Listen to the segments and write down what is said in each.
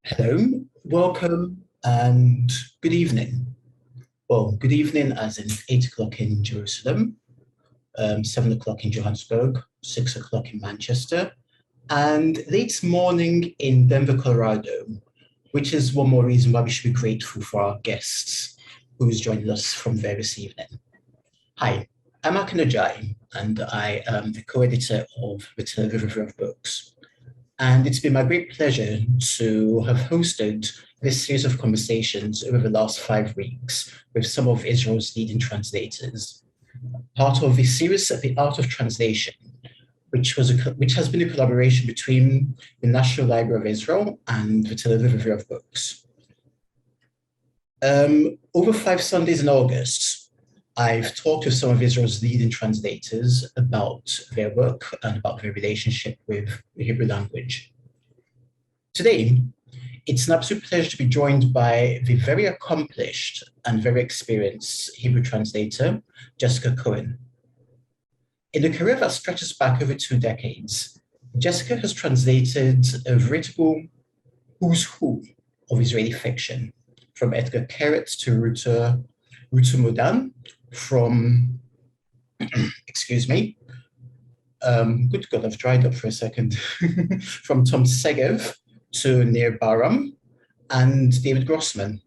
Hello, welcome, and good evening. Well, good evening as in 8 o'clock in Jerusalem, 7 o'clock in Johannesburg, 6 o'clock in Manchester, and late morning in Denver, Colorado, which is one more reason why we should be grateful for our guests who's joining us from there this evening. Hi, I'm Akin Ajayi, and I am the co-editor of the Tel Aviv Review of Books. And it's been my great pleasure to have hosted this series of conversations over the last 5 weeks with some of Israel's leading translators, part of the series The Art of Translation, which has been a collaboration between the National Library of Israel and the Tel Aviv Review of Books. Over 5 Sundays in August, I've talked with some of Israel's leading translators about their work and about their relationship with the Hebrew language. Today, it's an absolute pleasure to be joined by the very accomplished and very experienced Hebrew translator, Jessica Cohen. In a career that stretches back over 2 decades, Jessica has translated a veritable who's who of Israeli fiction, from Edgar Keret to Ruta Modan, from, excuse me, good God, I've dried up for a second, from Tom Segev to Nir Baram and David Grossman,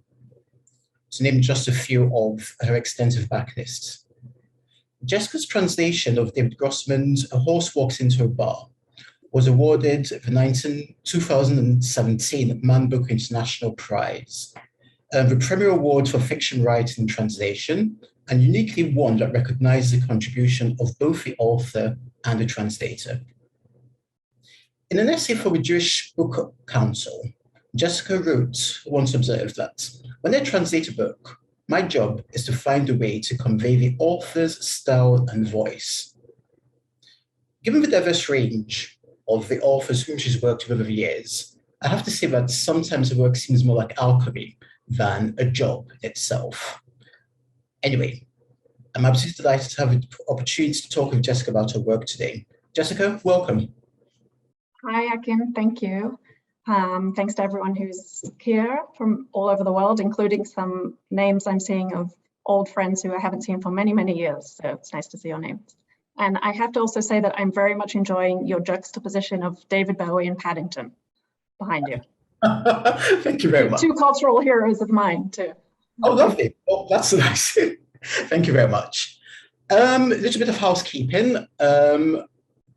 to name just a few of her extensive backlists. Jessica's translation of David Grossman's A Horse Walks into a Bar was awarded the 2017 Man Booker International Prize, the premier award for fiction writing and translation, and uniquely one that recognizes the contribution of both the author and the translator. In an essay for the Jewish Book Council, Jessica once observed that when I translate a book, my job is to find a way to convey the author's style and voice. Given the diverse range of the authors whom she's worked with over the years, I have to say that sometimes the work seems more like alchemy than a job itself. Anyway, I'm absolutely delighted to have the opportunity to talk with Jessica about her work today. Jessica, welcome. Hi, Akin, thank you. Thanks to everyone who's here from all over the world, including some names I'm seeing of old friends who I haven't seen for many, many years. So it's nice to see your names. And I have to also say that I'm very much enjoying your juxtaposition of David Bowie and Paddington behind you. Thank you very much. 2 cultural heroes of mine, too. Oh, lovely. Oh, that's nice. Thank you very much. A little bit of housekeeping.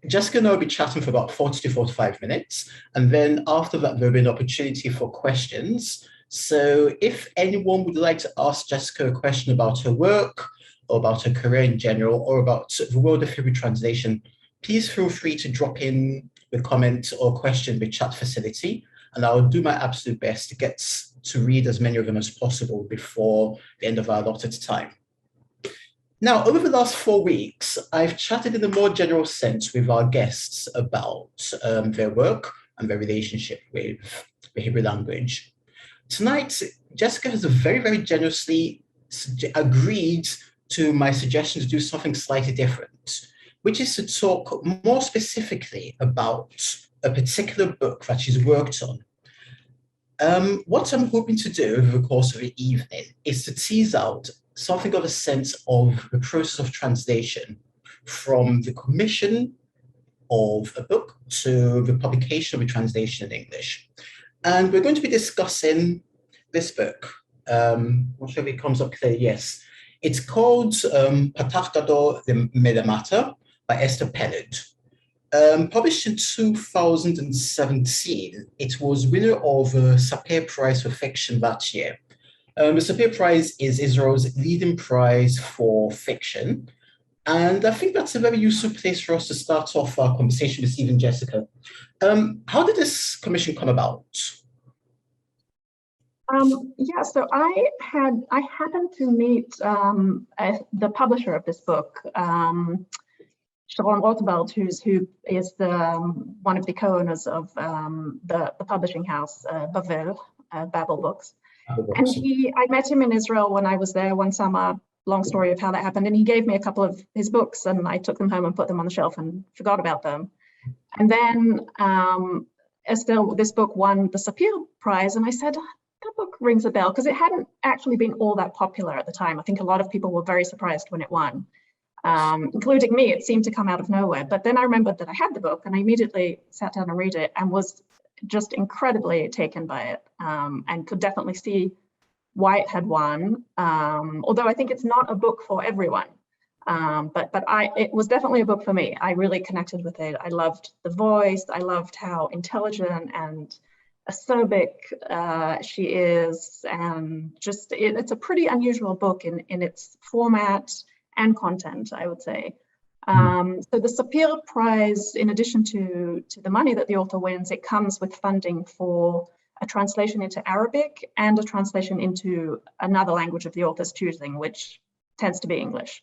Jessica and I will be chatting for about 40 to 45 minutes. And then after that, there'll be an opportunity for questions. So if anyone would like to ask Jessica a question about her work, or about her career in general, or about the world of Hebrew translation, please feel free to drop in the comment or question in the chat facility. And I'll do my absolute best to get to read as many of them as possible before the end of our allotted time. Now, over the last 4 weeks, I've chatted in a more general sense with our guests about their work and their relationship with the Hebrew language. Tonight, Jessica has very, very generously agreed to my suggestion to do something slightly different, which is to talk more specifically about a particular book that she's worked on. What I'm hoping to do over the course of the evening is to tease out something of a sense of the process of translation, from the commission of a book to the publication of a translation in English. And we're going to be discussing this book. I'm not sure if it comes up clearly. Yes. It's called Patach Gadol Melamata by Esther Pelled. Published in 2017, it was winner of a Sapir Prize for Fiction that year. The Sapir Prize is Israel's leading prize for fiction. And I think that's a very useful place for us to start off our conversation this evening, Jessica. How did this commission come about? Yeah, so I happened to meet the publisher of this book, Sharon Rothbard, who is one of the co-owners of the publishing house, Babel Books. And I met him in Israel when I was there one summer. Long story of how that happened. And he gave me a couple of his books, and I took them home and put them on the shelf and forgot about them. And then Estelle, this book won the Sapir Prize, and I said, that book rings a bell, because it hadn't actually been all that popular at the time. I think a lot of people were very surprised when it won, including me. It seemed to come out of nowhere. But then I remembered that I had the book, and I immediately sat down and read it and was just incredibly taken by it, and could definitely see why it had won. Although I think it's not a book for everyone. But it was definitely a book for me. I really connected with it. I loved the voice. I loved how intelligent and acerbic she is, and just it's a pretty unusual book in its format and content, I would say. So the Sapir Prize, in addition to the money that the author wins, it comes with funding for a translation into Arabic and a translation into another language of the author's choosing, which tends to be English.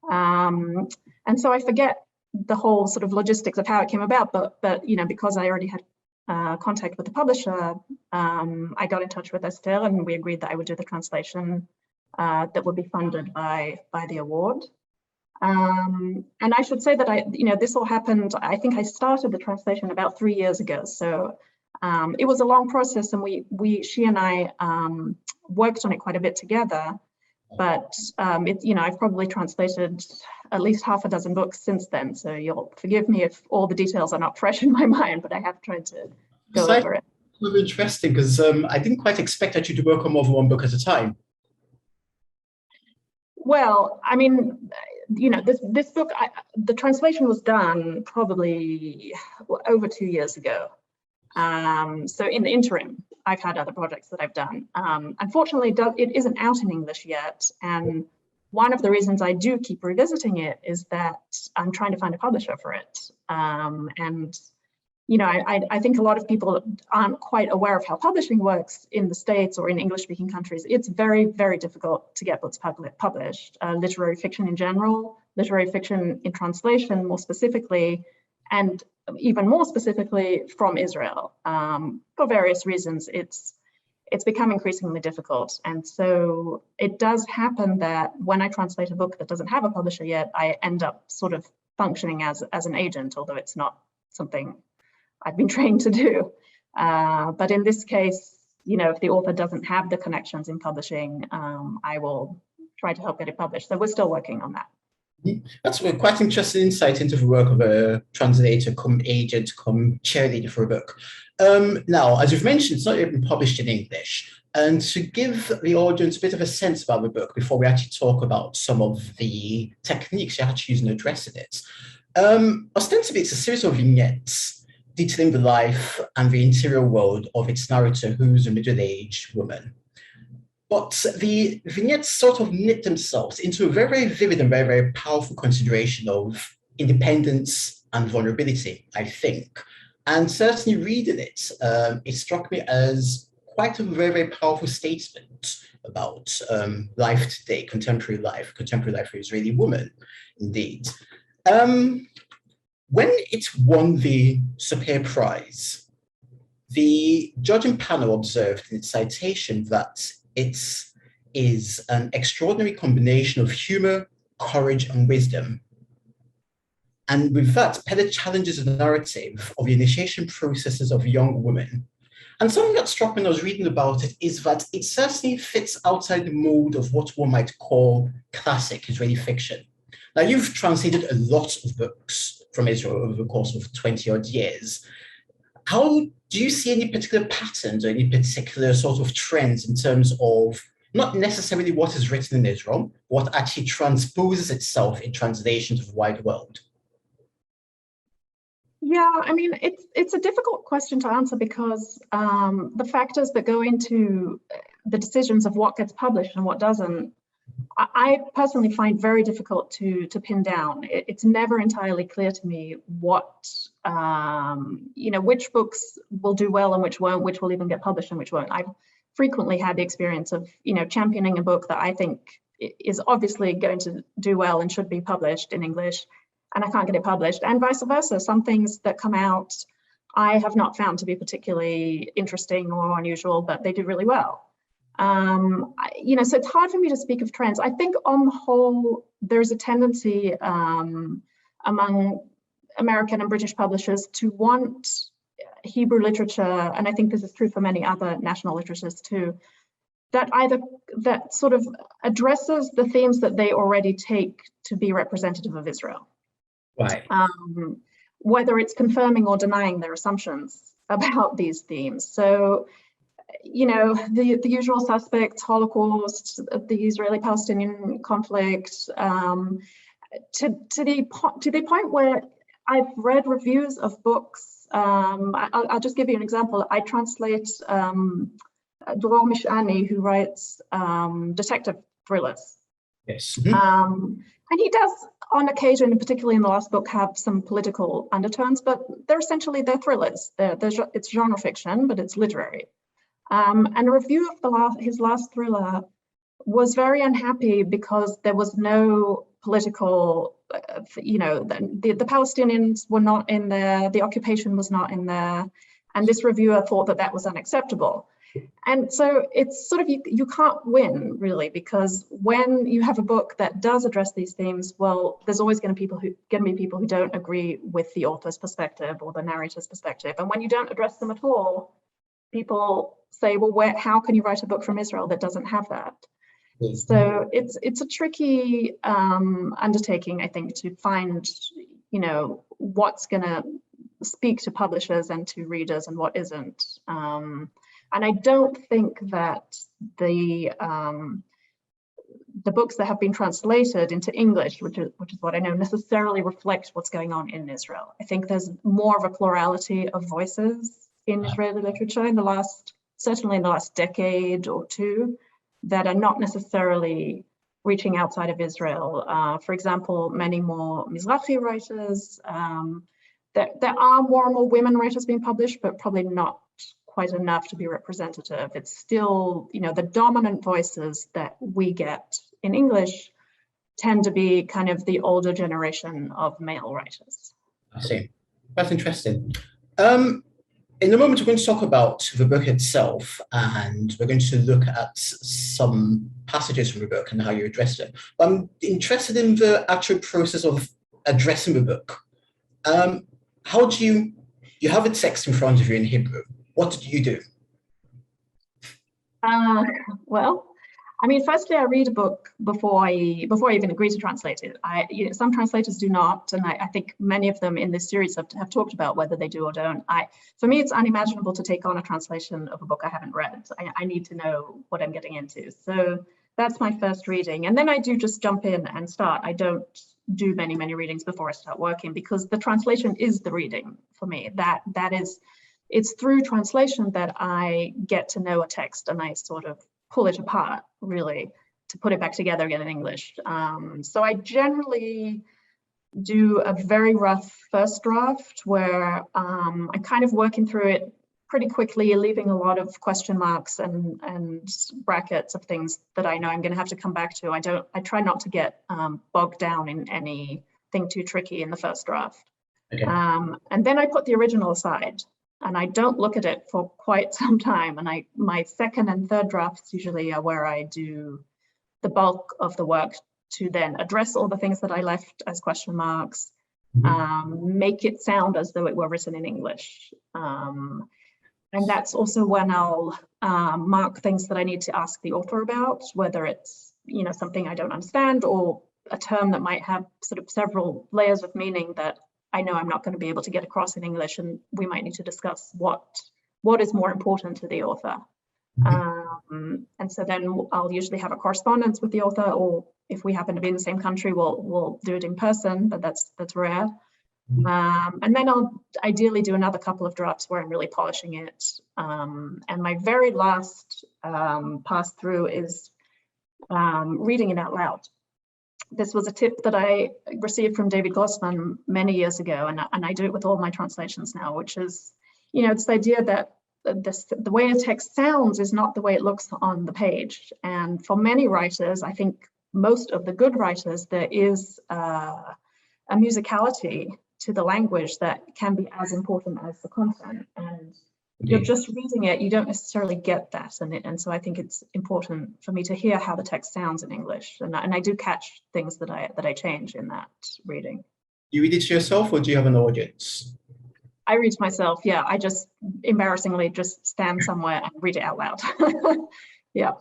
And so I forget the whole sort of logistics of how it came about, but you know, because I already had contact with the publisher, I got in touch with Esther, and we agreed that I would do the translation that would be funded by the award. And I should say that this all happened, I think I started the translation about 3 years ago. So it was a long process, and she and I worked on it quite a bit together. But I've probably translated at least half a dozen books since then. So you'll forgive me if all the details are not fresh in my mind, but I have tried to go over it. It's interesting, because I didn't quite expect you to work on more than one book at a time. Well, I mean, this book, the translation was done probably over 2 years ago. So in the interim, I've had other projects that I've done. Unfortunately, it isn't out in English yet. And one of the reasons I do keep revisiting it is that I'm trying to find a publisher for it. I think a lot of people aren't quite aware of how publishing works in the States or in English-speaking countries. It's very, very difficult to get books published. Literary fiction in general, literary fiction in translation more specifically, and even more specifically from Israel. For various reasons, it's become increasingly difficult. And so it does happen that when I translate a book that doesn't have a publisher yet, I end up sort of functioning as an agent, although it's not something I've been trained to do. But in this case, if the author doesn't have the connections in publishing, I will try to help get it published. So we're still working on that. That's a quite interesting insight into the work of a translator, come agent, come cheerleader for a book. Now, as you've mentioned, it's not even published in English. And to give the audience a bit of a sense about the book before we actually talk about some of the techniques you actually use in addressing it, ostensibly it's a series of vignettes detailing the life and the interior world of its narrator, who's a middle-aged woman. But the vignettes sort of knit themselves into a very, very vivid and very, very powerful consideration of independence and vulnerability, I think. And certainly reading it, it struck me as quite a very, very powerful statement about life today, contemporary life for Israeli women, indeed. When it won the Sapir Prize, the judging panel observed in its citation that it is an extraordinary combination of humor, courage, and wisdom. And with that, Pella challenges the narrative of the initiation processes of young women. And something that struck me when I was reading about it is that it certainly fits outside the mold of what one might call classic Israeli fiction. Now, you've translated a lot of books from Israel over the course of 20-odd years. How do you see any particular patterns or any particular sort of trends in terms of not necessarily what is written in Israel, what actually transposes itself in translation to the wider world? Yeah, I mean, it's a difficult question to answer because the factors that go into the decisions of what gets published and what doesn't, I personally find very difficult to pin down. It's never entirely clear to me what, which books will do well and which won't, which will even get published and which won't. I've frequently had the experience of, championing a book that I think is obviously going to do well and should be published in English, and I can't get it published, and vice versa. Some things that come out I have not found to be particularly interesting or unusual, but they do really well. So it's hard for me to speak of trends. I think on the whole, there's a tendency among American and British publishers to want Hebrew literature, and I think this is true for many other national literatures too, that sort of addresses the themes that they already take to be representative of Israel. Right. Whether it's confirming or denying their assumptions about these themes. So, you know, the usual suspects, Holocaust, the Israeli-Palestinian conflict, to the point where I've read reviews of books. I'll just give you an example. I translate Dror Mishani, who writes detective thrillers. Yes. And he does, on occasion, particularly in the last book, have some political undertones, but they're thrillers. It's genre fiction, but it's literary. And a review of his last thriller was very unhappy because there was no political, the Palestinians were not in there, the occupation was not in there, and this reviewer thought that was unacceptable. And so it's sort of, you can't win really, because when you have a book that does address these themes, well, there's always going to be people who don't agree with the author's perspective or the narrator's perspective. And when you don't address them at all, people say, well, how can you write a book from Israel that doesn't have that? Yes. So it's a tricky undertaking, I think, to find, what's going to speak to publishers and to readers and what isn't. And I don't think that the books that have been translated into English, which is what I know, necessarily reflect what's going on in Israel. I think there's more of a plurality of voices in Israeli literature certainly in the last decade or two, that are not necessarily reaching outside of Israel. For example, many more Mizrahi writers. There are more and more women writers being published, but probably not quite enough to be representative. It's still, the dominant voices that we get in English tend to be kind of the older generation of male writers. I see. That's interesting. In a moment, we're going to talk about the book itself, and we're going to look at some passages from the book and how you addressed it. I'm interested in the actual process of addressing the book. How do you have a text in front of you in Hebrew? What did you do? Well, I mean, firstly, I read a book before I even agree to translate it. Some translators do not, and I think many of them in this series have talked about whether they do or don't. For me, it's unimaginable to take on a translation of a book I haven't read. I need to know what I'm getting into. So that's my first reading, and then I do just jump in and start. I don't do many readings before I start working, because the translation is the reading for me. It's through translation that I get to know a text, and I sort of pull it apart, really, to put it back together again in English. So I generally do a very rough first draft where I'm kind of working through it pretty quickly, leaving a lot of question marks and brackets of things that I know I'm going to have to come back to. I try not to get bogged down in anything too tricky in the first draft. Okay. And then I put the original aside, and I don't look at it for quite some time. And my second and third drafts usually are where I do the bulk of the work to then address all the things that I left as question marks, make it sound as though it were written in English. And that's also when I'll mark things that I need to ask the author about, whether it's something I don't understand or a term that might have sort of several layers of meaning that I know I'm not going to be able to get across in English, and we might need to discuss what is more important to the author. And so then I'll usually have a correspondence with the author, or if we happen to be in the same country, we'll do it in person, but that's rare. And then I'll ideally do another couple of drafts where I'm really polishing it. And my very last pass through is reading it out loud. This was a tip that I received from David Grossman many years ago, and I do it with all my translations now, which is, this idea that the way a text sounds is not the way it looks on the page. And for many writers, I think most of the good writers, there is a musicality to the language that can be as important as the content. And you're just reading it, you don't necessarily get that. And so I think it's important for me to hear how the text sounds in English. And I do catch things that I change in that reading. Do you read it to yourself, or do you have an audience? I read to myself. Yeah, I just embarrassingly just stand somewhere and read it out loud. Yeah.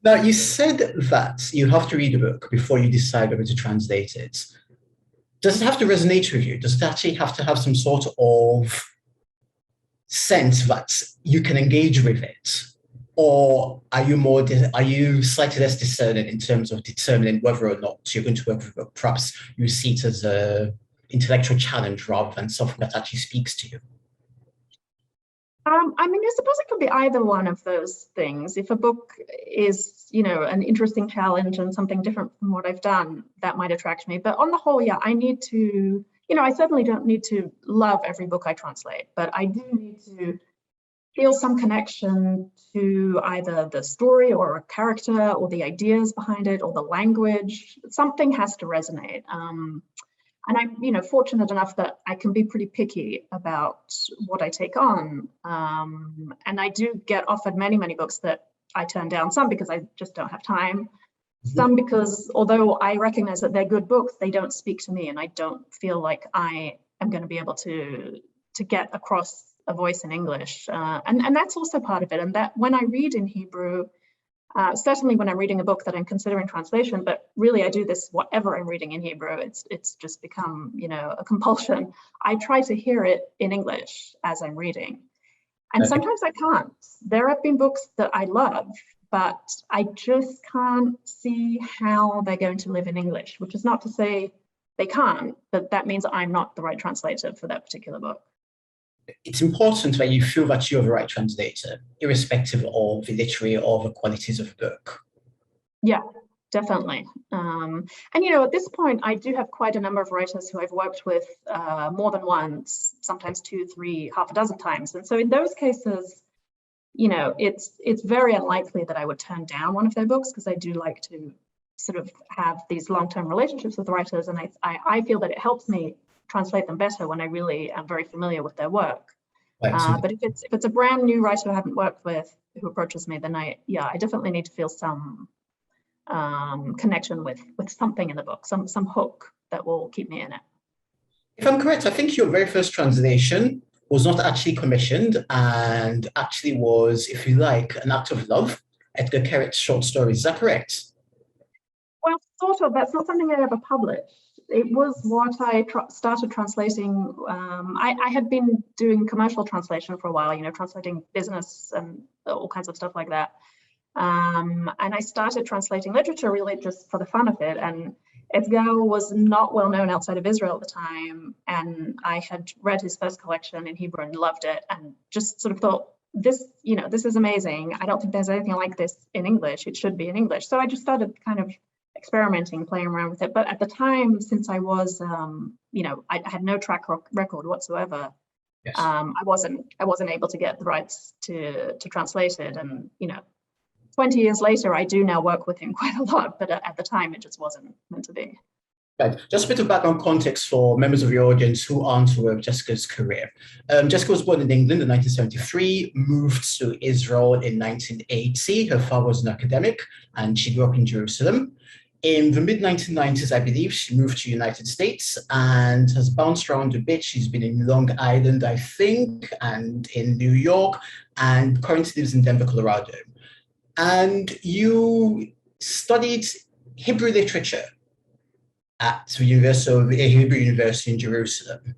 Now, you said that you have to read a book before you decide whether to translate it. Does it have to resonate with you? Does it actually have to have some sort of sense that you can engage with it? Or are you slightly less discerning in terms of determining whether or not you're going to work with a book? Perhaps you see it as an intellectual challenge rather than something that actually speaks to you. I mean, I suppose it could be either one of those things. If a book is, an interesting challenge and something different from what I've done, that might attract me. But on the whole, yeah, I need to, I certainly don't need to love every book I translate, but I do need to feel some connection to either the story or a character or the ideas behind it or the language. Something has to resonate. And I'm, fortunate enough that I can be pretty picky about what I take on. And I do get offered many, many books that I turn down, some because I just don't have time, some because although I recognize that they're good books, they don't speak to me and I don't feel like I am going to be able to get across a voice in English. And that's also part of it. And that when I read in Hebrew, certainly when I'm reading a book that I'm considering translation, but really I do this whatever I'm reading in Hebrew, it's just become, a compulsion. I try to hear it in English as I'm reading. And sometimes I can't. There have been books that I love, but I just can't see how they're going to live in English, which is not to say they can't, but that means I'm not the right translator for that particular book. It's important that you feel that you're the right translator, irrespective of the literary or the qualities of the book. Yeah, definitely. And at this point, I do have quite a number of writers who I've worked with more than once, sometimes 2, 3, half a dozen times. And so in those cases, it's very unlikely that I would turn down one of their books because I do like to sort of have these long-term relationships with writers. And I feel that it helps me translate them better when I really am very familiar with their work. But if it's a brand new writer I haven't worked with who approaches me, then I definitely need to feel some connection with something in the book, some hook that will keep me in it. If I'm correct, I think your very first translation was not actually commissioned and actually was, if you like, an act of love, Edgar Kerrick's short stories. Is that correct? Well, sort of. That's not something I ever published. It was what I started translating. I had been doing commercial translation for a while, translating business and all kinds of stuff like that. And I started translating literature really just for the fun of it. And Edgar was not well known outside of Israel at the time. And I had read his first collection in Hebrew and loved it and just sort of thought, this is amazing. I don't think there's anything like this in English. It should be in English. So I just started kind of experimenting, playing around with it. But at the time, since I was, I had no track record whatsoever. Yes. I wasn't able to get the rights to translate it. And, 20 years later, I do now work with him quite a lot, but at the time, it just wasn't meant to be. Right. Just a bit of background context for members of your audience who aren't aware of Jessica's career. Jessica was born in England in 1973, moved to Israel in 1980. Her father was an academic, and she grew up in Jerusalem. In the mid-1990s, I believe, she moved to the United States and has bounced around a bit. She's been in Long Island, I think, and in New York, and currently lives in Denver, Colorado. And you studied Hebrew literature at the Hebrew University in Jerusalem.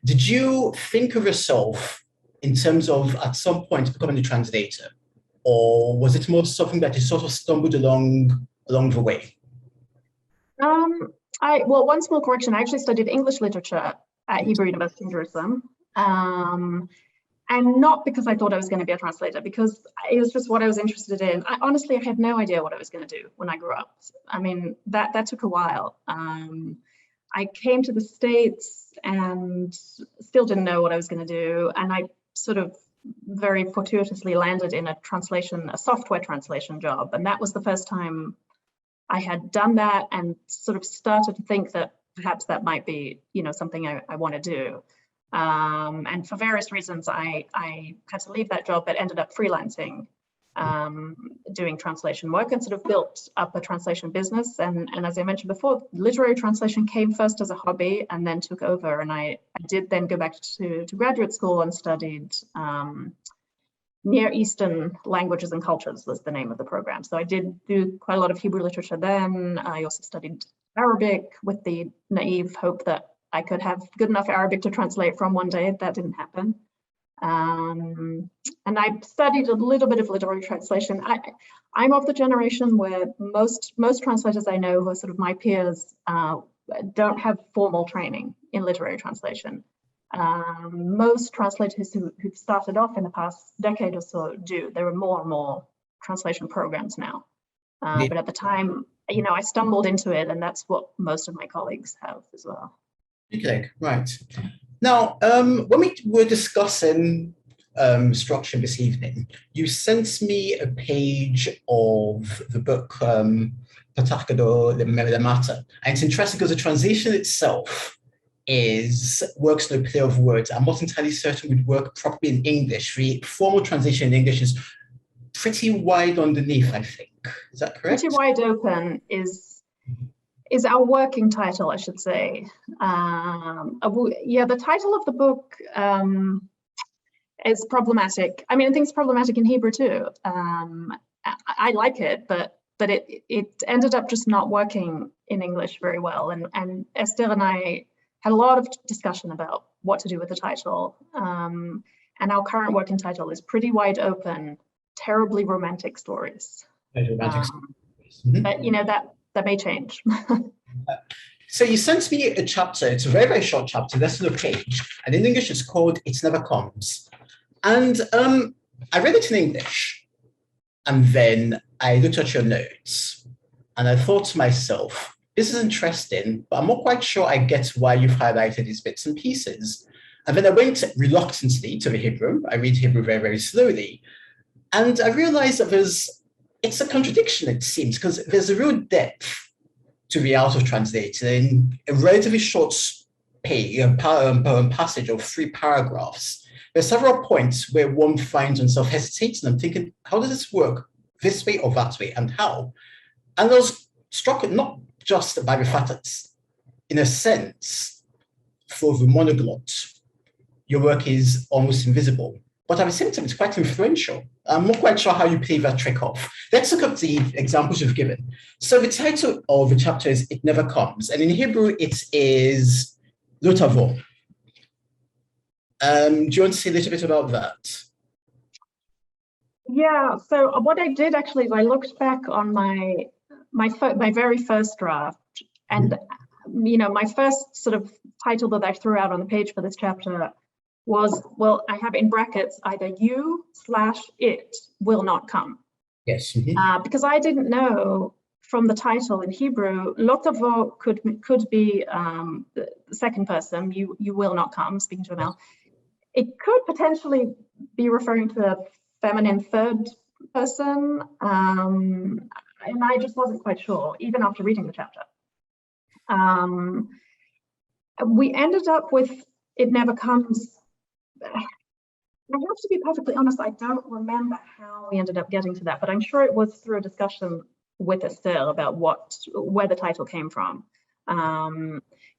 Did you think of yourself in terms of, at some point, becoming a translator? Or was it more something that you sort of stumbled along the way? Well, one small correction, I actually studied English literature at Hebrew University in Jerusalem. And not because I thought I was going to be a translator, because it was just what I was interested in. I had no idea what I was going to do when I grew up. I mean, that took a while. I came to the States and still didn't know what I was going to do. And I sort of very fortuitously landed in a software translation job. And that was the first time I had done that and sort of started to think that perhaps that might be, something I want to do. And for various reasons, I had to leave that job, but ended up freelancing doing translation work and sort of built up a translation business. And as I mentioned before, literary translation came first as a hobby and then took over. And I did then go back to graduate school and studied Near Eastern Languages and Cultures was the name of the program. So I did do quite a lot of Hebrew literature then. I also studied Arabic with the naive hope that I could have good enough Arabic to translate from one day. That didn't happen. And I studied a little bit of literary translation. I'm of the generation where most translators I know who are sort of my peers don't have formal training in literary translation. Most translators who've started off in the past decade or so do. There are more and more translation programs now. But at the time, I stumbled into it, and that's what most of my colleagues have as well. Okay, right. Now, when we were discussing structure this evening, you sent me a page of the book Patachado de Mata. And it's interesting because the translation itself works in a play of words. I'm not entirely certain would work properly in English. The formal translation in English is pretty wide underneath, I think. Is that correct? Pretty wide open is our working title, I should say. The title of the book is problematic. I mean, I think it's problematic in Hebrew too. I like it, but it ended up just not working in English very well. And Esther and I had a lot of discussion about what to do with the title. And our current working title is Pretty Wide Open, Terribly Romantic Stories. But that may change. So you sent me a chapter. It's a very, very short chapter, less than a page. And in English, it's called It Never Comes. And I read it in English. And then I looked at your notes. And I thought to myself, this is interesting, but I'm not quite sure I get why you've highlighted these bits and pieces. And then I went reluctantly to the Hebrew. I read Hebrew very, very slowly. And I realized that it's a contradiction, it seems, because there's a real depth to the art of translating. In a relatively short passage of 3 paragraphs, there are several points where one finds oneself hesitating and thinking, how does this work this way or that way, and how? And I was struck not just by the fact that, in a sense, for the monoglot, your work is almost invisible. But at the same time, it's quite influential. I'm not quite sure how you play that trick off. Let's look at the examples you've given. So the title of the chapter is It Never Comes. And in Hebrew, it is Lo Tavo. Do you want to say a little bit about that? Yeah, so what I did actually is I looked back on my very first draft, and my first sort of title that I threw out on the page for this chapter was, well, I have in brackets either you/it will not come. Yes. Because I didn't know from the title in Hebrew, Lo Tavo could be the second person, you will not come, speaking to a male. It could potentially be referring to a feminine third person, and I just wasn't quite sure, even after reading the chapter. We ended up with It Never Comes. I have to be perfectly honest, I don't remember how we ended up getting to that, but I'm sure it was through a discussion with Esther about where the title came from.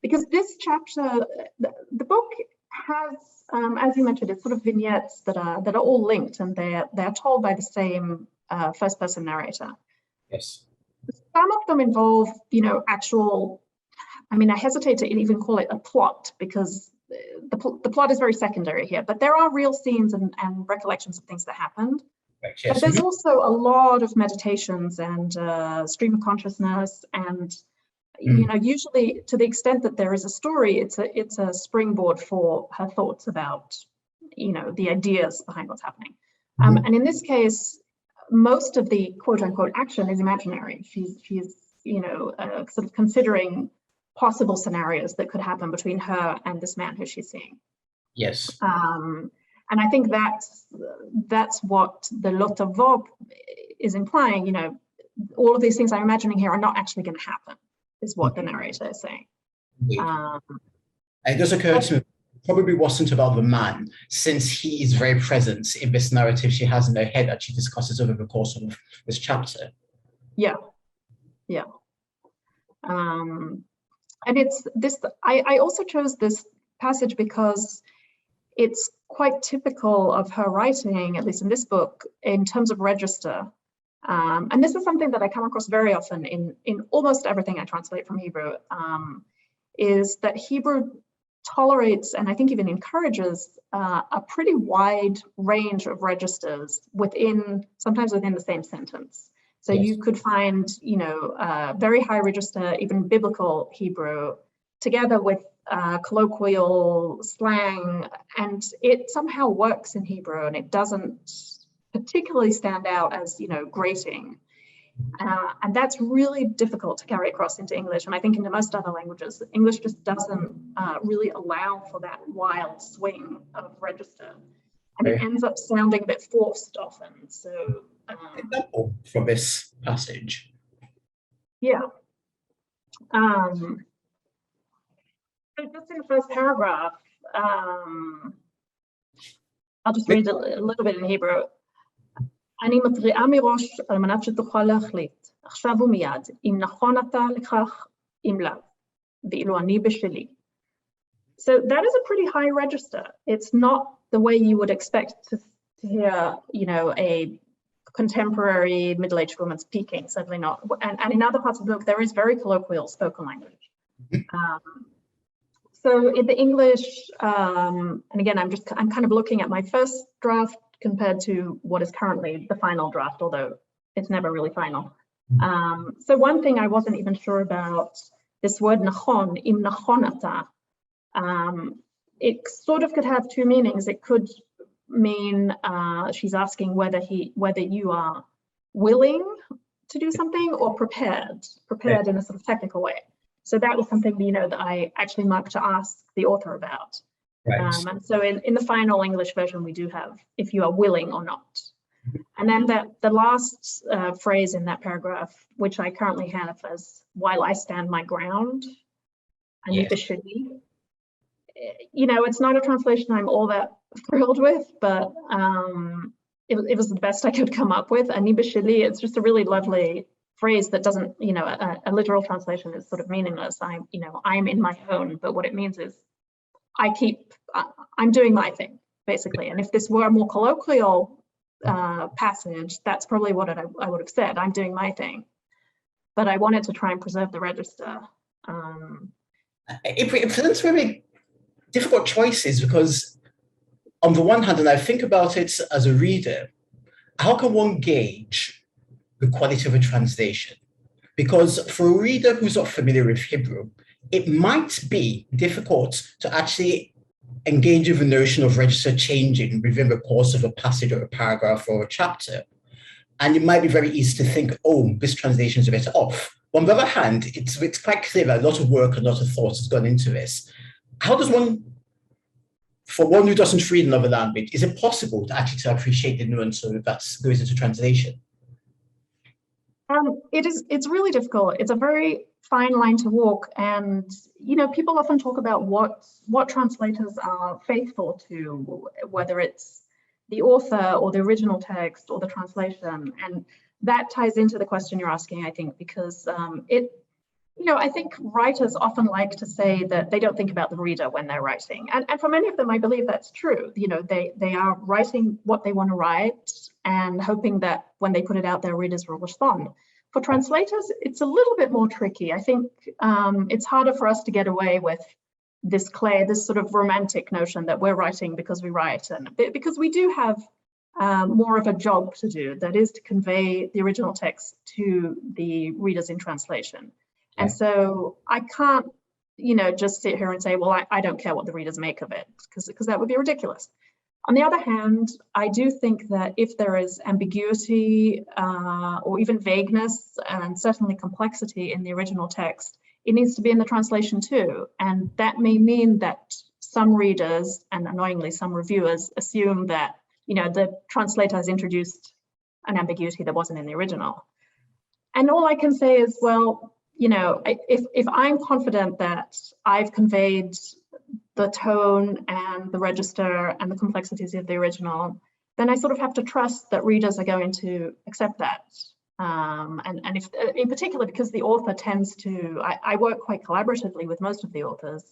Because this chapter, the book has, as you mentioned, it's sort of vignettes that are all linked, and they're told by the same first person narrator. Yes. Some of them involve, actual, I hesitate to even call it a plot, because the plot is very secondary here, but there are real scenes and recollections of things that happened. Right, yes. But there's also a lot of meditations and stream of consciousness, and usually to the extent that there is a story, it's a springboard for her thoughts about the ideas behind what's happening. And in this case, most of the quote unquote action is imaginary. She's sort of considering possible scenarios that could happen between her and this man who she's seeing. Yes. And I think that's what the Lo Tavo is implying. All of these things I'm imagining here are not actually going to happen, is what the narrator is saying. It does occur to me probably wasn't about the man, since he is very present in this narrative she has in her head that she discusses over the course of this chapter. Yeah, yeah. And it's this, I also chose this passage because it's quite typical of her writing, at least in this book, in terms of register. And this is something that I come across very often in almost everything I translate from Hebrew, is that Hebrew tolerates, and I think even encourages, a pretty wide range of registers sometimes within the same sentence. So yes. You could find, very high register, even biblical Hebrew, together with colloquial slang, and it somehow works in Hebrew, and it doesn't particularly stand out as, grating. And that's really difficult to carry across into English. And I think into most other languages, English just doesn't really allow for that wild swing of register. And it ends up sounding a bit forced often. So example from this passage. Yeah. So just in the first paragraph, I'll just read a little bit in Hebrew. אני מתריעה מראש על מנת שתוכל להחליט, עכשיו ומיד, אם נכון אתה לכך, אם לאו, ואילו אני בשלי. So that is a pretty high register. It's not the way you would expect to hear, a contemporary middle-aged woman speaking, certainly not. And in other parts of the book, there is very colloquial spoken language. So in the English, and again, I'm kind of looking at my first draft compared to what is currently the final draft, although it's never really final. So one thing I wasn't even sure about, this word nachon, im nachon ata, it sort of could have two meanings. It could mean she's asking whether you are willing to do something or prepared in a sort of technical way. So that was something, that I actually marked to ask the author about. Right. And so in the final English version, we do have, if you are willing or not. And then the last phrase in that paragraph, which I currently have as, while I stand my ground, yes. It's not a translation I'm all that thrilled with, but it was the best I could come up with. Ani b'shili, it's just a really lovely phrase that doesn't, a literal translation is sort of meaningless. I'm in my own, but what it means is I'm doing my thing, basically. And if this were a more colloquial passage, that's probably what I would have said. I'm doing my thing. But I wanted to try and preserve the register. It presents very difficult choices because on the one hand, and I think about it as a reader, how can one gauge the quality of a translation? Because for a reader who's not familiar with Hebrew, it might be difficult to actually engage with the notion of register changing within the course of a passage or a paragraph or a chapter. And it might be very easy to think, oh, this translation is a bit off. On the other hand, it's quite clear that a lot of work, a lot of thought has gone into this. How does one, for one who doesn't read another language, is it possible to actually appreciate the nuance that goes into translation? It's really difficult. It's a very fine line to walk, and people often talk about what translators are faithful to, whether it's the author or the original text or the translation, and that ties into the question you're asking, I think, because I think writers often like to say that they don't think about the reader when they're writing, and for many of them, I believe that's true. They are writing what they want to write and hoping that when they put it out, their readers will respond. For translators, it's a little bit more tricky. I think it's harder for us to get away with this sort of romantic notion that we're writing because we write, and because we do have more of a job to do, that is to convey the original text to the readers in translation. And so I can't, just sit here and say, well, I don't care what the readers make of it, because that would be ridiculous. On the other hand, I do think that if there is ambiguity or even vagueness and certainly complexity in the original text, it needs to be in the translation too. And that may mean that some readers, and annoyingly some reviewers, assume that the translator has introduced an ambiguity that wasn't in the original. And all I can say is, well, if I'm confident that I've conveyed the tone and the register and the complexities of the original, then I sort of have to trust that readers are going to accept that. And if, in particular, because the author tends to, I work quite collaboratively with most of the authors.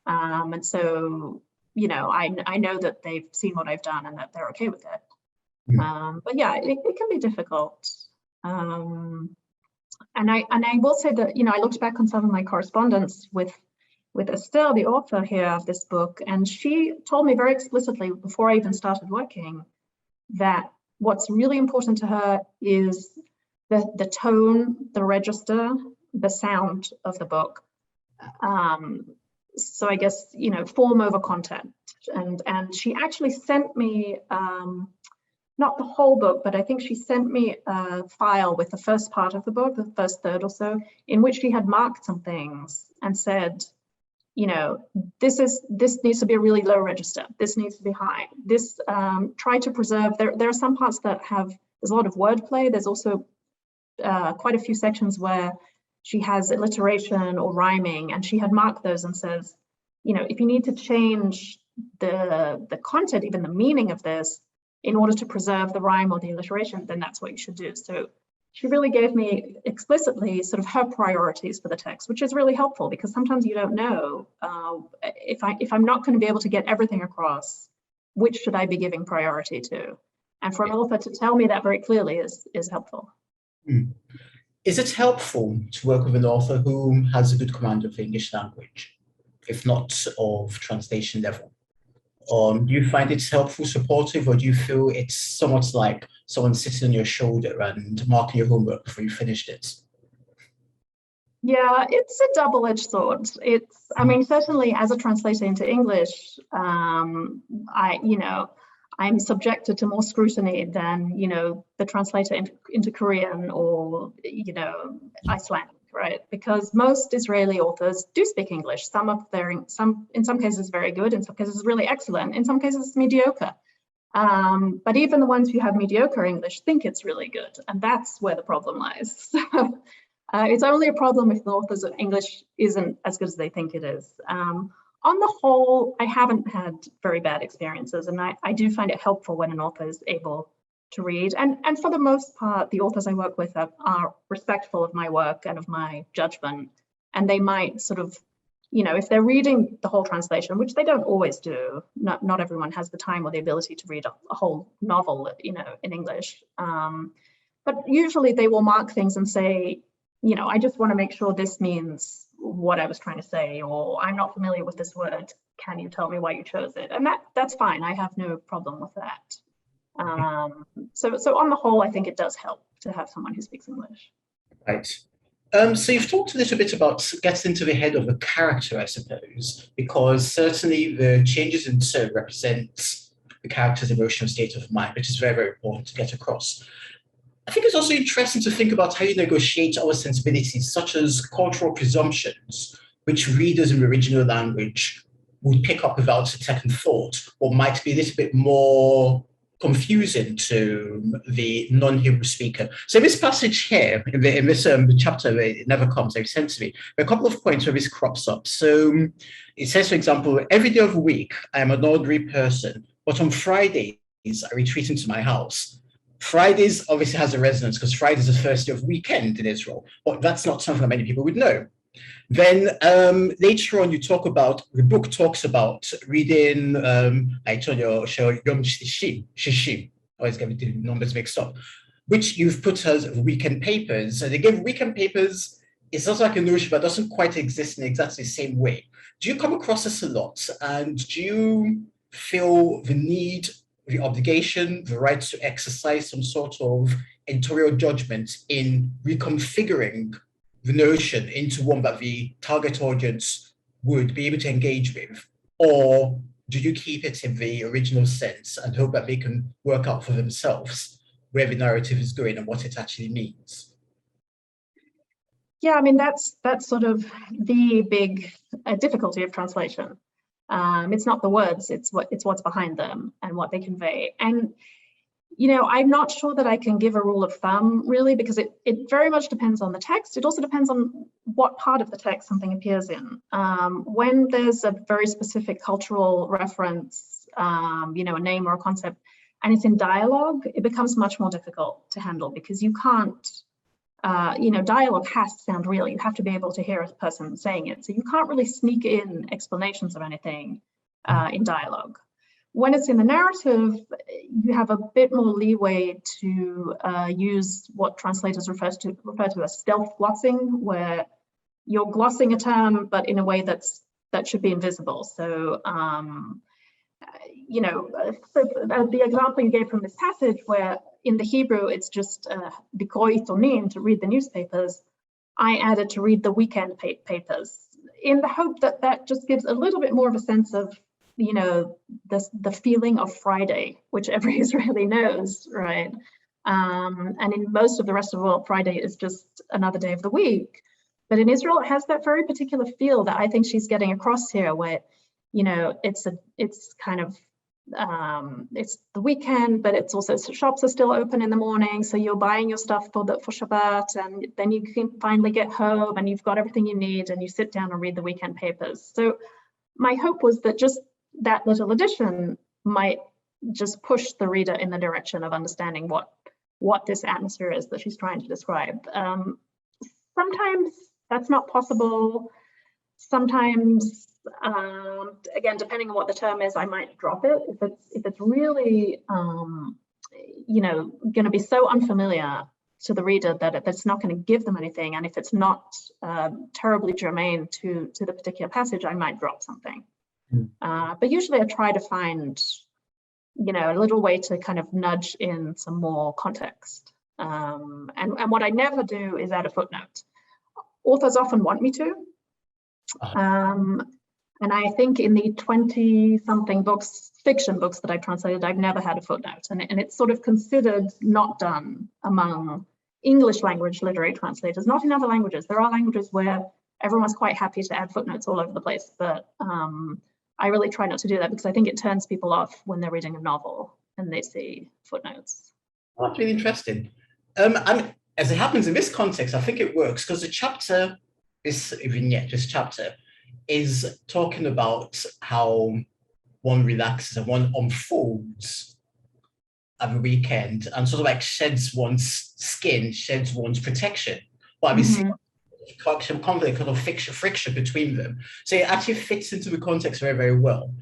And so, you know, I know that they've seen what I've done and that they're okay with it. But yeah, it can be difficult. And I will say that, you know, I looked back on some of my correspondence with Estelle, the author here of this book, and she told me very explicitly before I even started working that what's really important to her is the tone, the register, the sound of the book. So I guess, you know, form over content. And she actually sent me, not the whole book, but I think she sent me a file with the first part of the book, the first third or so, in which she had marked some things and said, you know, this needs to be a really low register. This needs to be high. This, try to preserve, there are some parts that have, there's a lot of wordplay. There's also quite a few sections where she has alliteration or rhyming, and she had marked those and says, you know, if you need to change the content, even the meaning of this, in order to preserve the rhyme or the alliteration, then that's what you should do. So she really gave me explicitly sort of her priorities for the text, which is really helpful because sometimes you don't know if I'm not going to be able to get everything across, which should I be giving priority to? And for an author to tell me that very clearly is helpful. Is it helpful to work with an author who has a good command of the English language, if not of translation level? Do you find it's helpful, supportive, or do you feel it's somewhat like someone sitting on your shoulder and marking your homework before you finished it? Yeah, it's a double-edged sword. I mean, certainly as a translator into English, I'm subjected to more scrutiny than, you know, the translator into Korean or, you know, Icelandic, right? Because most Israeli authors do speak English. In some cases very good, in some cases really excellent, in some cases mediocre. But even the ones who have mediocre English think it's really good, and that's where the problem lies. So it's only a problem if the author's English isn't as good as they think it is. On the whole, I haven't had very bad experiences, and I do find it helpful when an author is able to read. And for the most part, the authors I work with are respectful of my work and of my judgment. And they might sort of, you know, if they're reading the whole translation, which they don't always do, not everyone has the time or the ability to read a whole novel, you know, in English. But usually they will mark things and say, you know, I just want to make sure this means what I was trying to say, or I'm not familiar with this word. Can you tell me why you chose it? And that's fine. I have no problem with that. So on the whole, I think it does help to have someone who speaks English. Right. So you've talked a little bit about getting into the head of a character, I suppose, because certainly the changes in tone represent the character's emotional state of mind, which is very, very important to get across. I think it's also interesting to think about how you negotiate our sensibilities, such as cultural presumptions, which readers in the original language would pick up without a second thought, or might be a little bit more confusing to the non-Hebrew speaker. So this passage here, in this chapter, it never comes, they sent to me, there are a couple of points where this crops up. So it says, for example, every day of the week, I am an ordinary person, but on Fridays, I retreat into my house. Fridays obviously has a resonance because Friday is the first day of weekend in Israel, but that's not something that many people would know. Then later on, the book talks about reading, I told you, Yom Shishim, I always get the numbers mixed up, which you've put as weekend papers. And again, weekend papers, it's also like a notion, but doesn't quite exist in exactly the same way. Do you come across this a lot? And do you feel the need, the obligation, the right to exercise some sort of editorial judgment in reconfiguring the notion into one that the target audience would be able to engage with? Or do you keep it in the original sense and hope that they can work out for themselves where the narrative is going and what it actually means? Yeah, I mean, that's sort of the big difficulty of translation. It's not the words, it's what's behind them and what they convey. And I'm not sure that I can give a rule of thumb, really, because it very much depends on the text. It also depends on what part of the text something appears in. When there's a very specific cultural reference, a name or a concept, and it's in dialogue, it becomes much more difficult to handle, because you can't, dialogue has to sound real. You have to be able to hear a person saying it. So you can't really sneak in explanations of anything in dialogue. When it's in the narrative, you have a bit more leeway to use what translators refer to as stealth glossing, where you're glossing a term, but in a way that should be invisible. So, the example you gave from this passage, where in the Hebrew it's just לקרוא עיתונים, to read the newspapers, I added to read the weekend papers, in the hope that that just gives a little bit more of a sense of the feeling of Friday, which every Israeli knows, right? And in most of the rest of the world, Friday is just another day of the week. But in Israel, it has that very particular feel that I think she's getting across here, where, it's the weekend, but it's also, shops are still open in the morning, so you're buying your stuff for Shabbat, and then you can finally get home and you've got everything you need, and you sit down and read the weekend papers. So my hope was that just that little addition might just push the reader in the direction of understanding what this atmosphere is that she's trying to describe. Sometimes that's not possible. Sometimes, again, depending on what the term is, I might drop it. If it's really, going to be so unfamiliar to the reader that it's not going to give them anything, and if it's not terribly germane to the particular passage, I might drop something. But usually I try to find, a little way to kind of nudge in some more context. And what I never do is add a footnote. Authors often want me to. And I think in the 20-something fiction books that I've translated, I've never had a footnote. And it's sort of considered not done among English language literary translators, not in other languages. There are languages where everyone's quite happy to add footnotes all over the place, but I really try not to do that, because I think it turns people off when they're reading a novel and they see footnotes. Oh, that's really interesting. As it happens in this context, I think it works because the chapter, this chapter, is talking about how one relaxes and one unfolds at the weekend and sort of like sheds one's skin, sheds one's protection. But we see some conflict, kind of friction between them. So it actually fits into the context very, very well.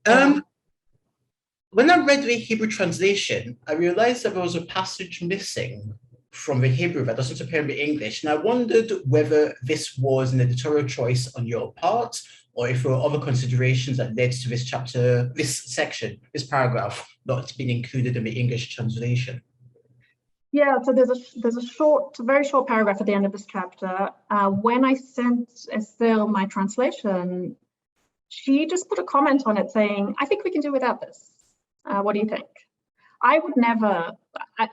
When I read the Hebrew translation, I realized that there was a passage missing from the Hebrew that doesn't appear in the English. And I wondered whether this was an editorial choice on your part, or if there were other considerations that led to this chapter, this section, this paragraph not being included in the English translation. Yeah, so there's a very short paragraph at the end of this chapter. When I sent Estelle my translation, she just put a comment on it saying, I think we can do without this. What do you think? I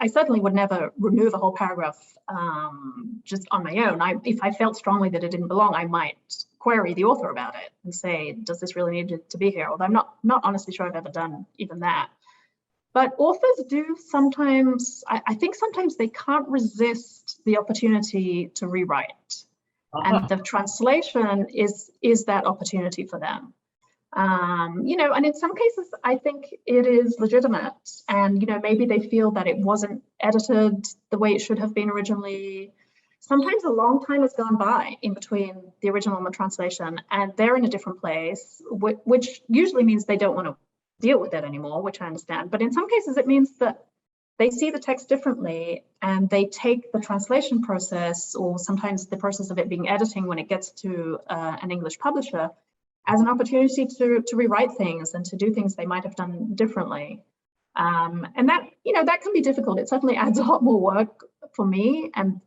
certainly would never remove a whole paragraph just on my own. If I felt strongly that it didn't belong, I might query the author about it and say, does this really need to be here? Although I'm not honestly sure I've ever done even that. But authors do sometimes, I think sometimes they can't resist the opportunity to rewrite. And the translation is that opportunity for them. And in some cases, I think it is legitimate. And, maybe they feel that it wasn't edited the way it should have been originally. Sometimes a long time has gone by in between the original and the translation, and they're in a different place, which usually means they don't want to deal with it anymore, which I understand. But in some cases, it means that they see the text differently and they take the translation process, or sometimes the process of it being editing when it gets to an English publisher, as an opportunity to rewrite things and to do things they might have done differently. And that, that can be difficult. It certainly adds a lot more work for me. And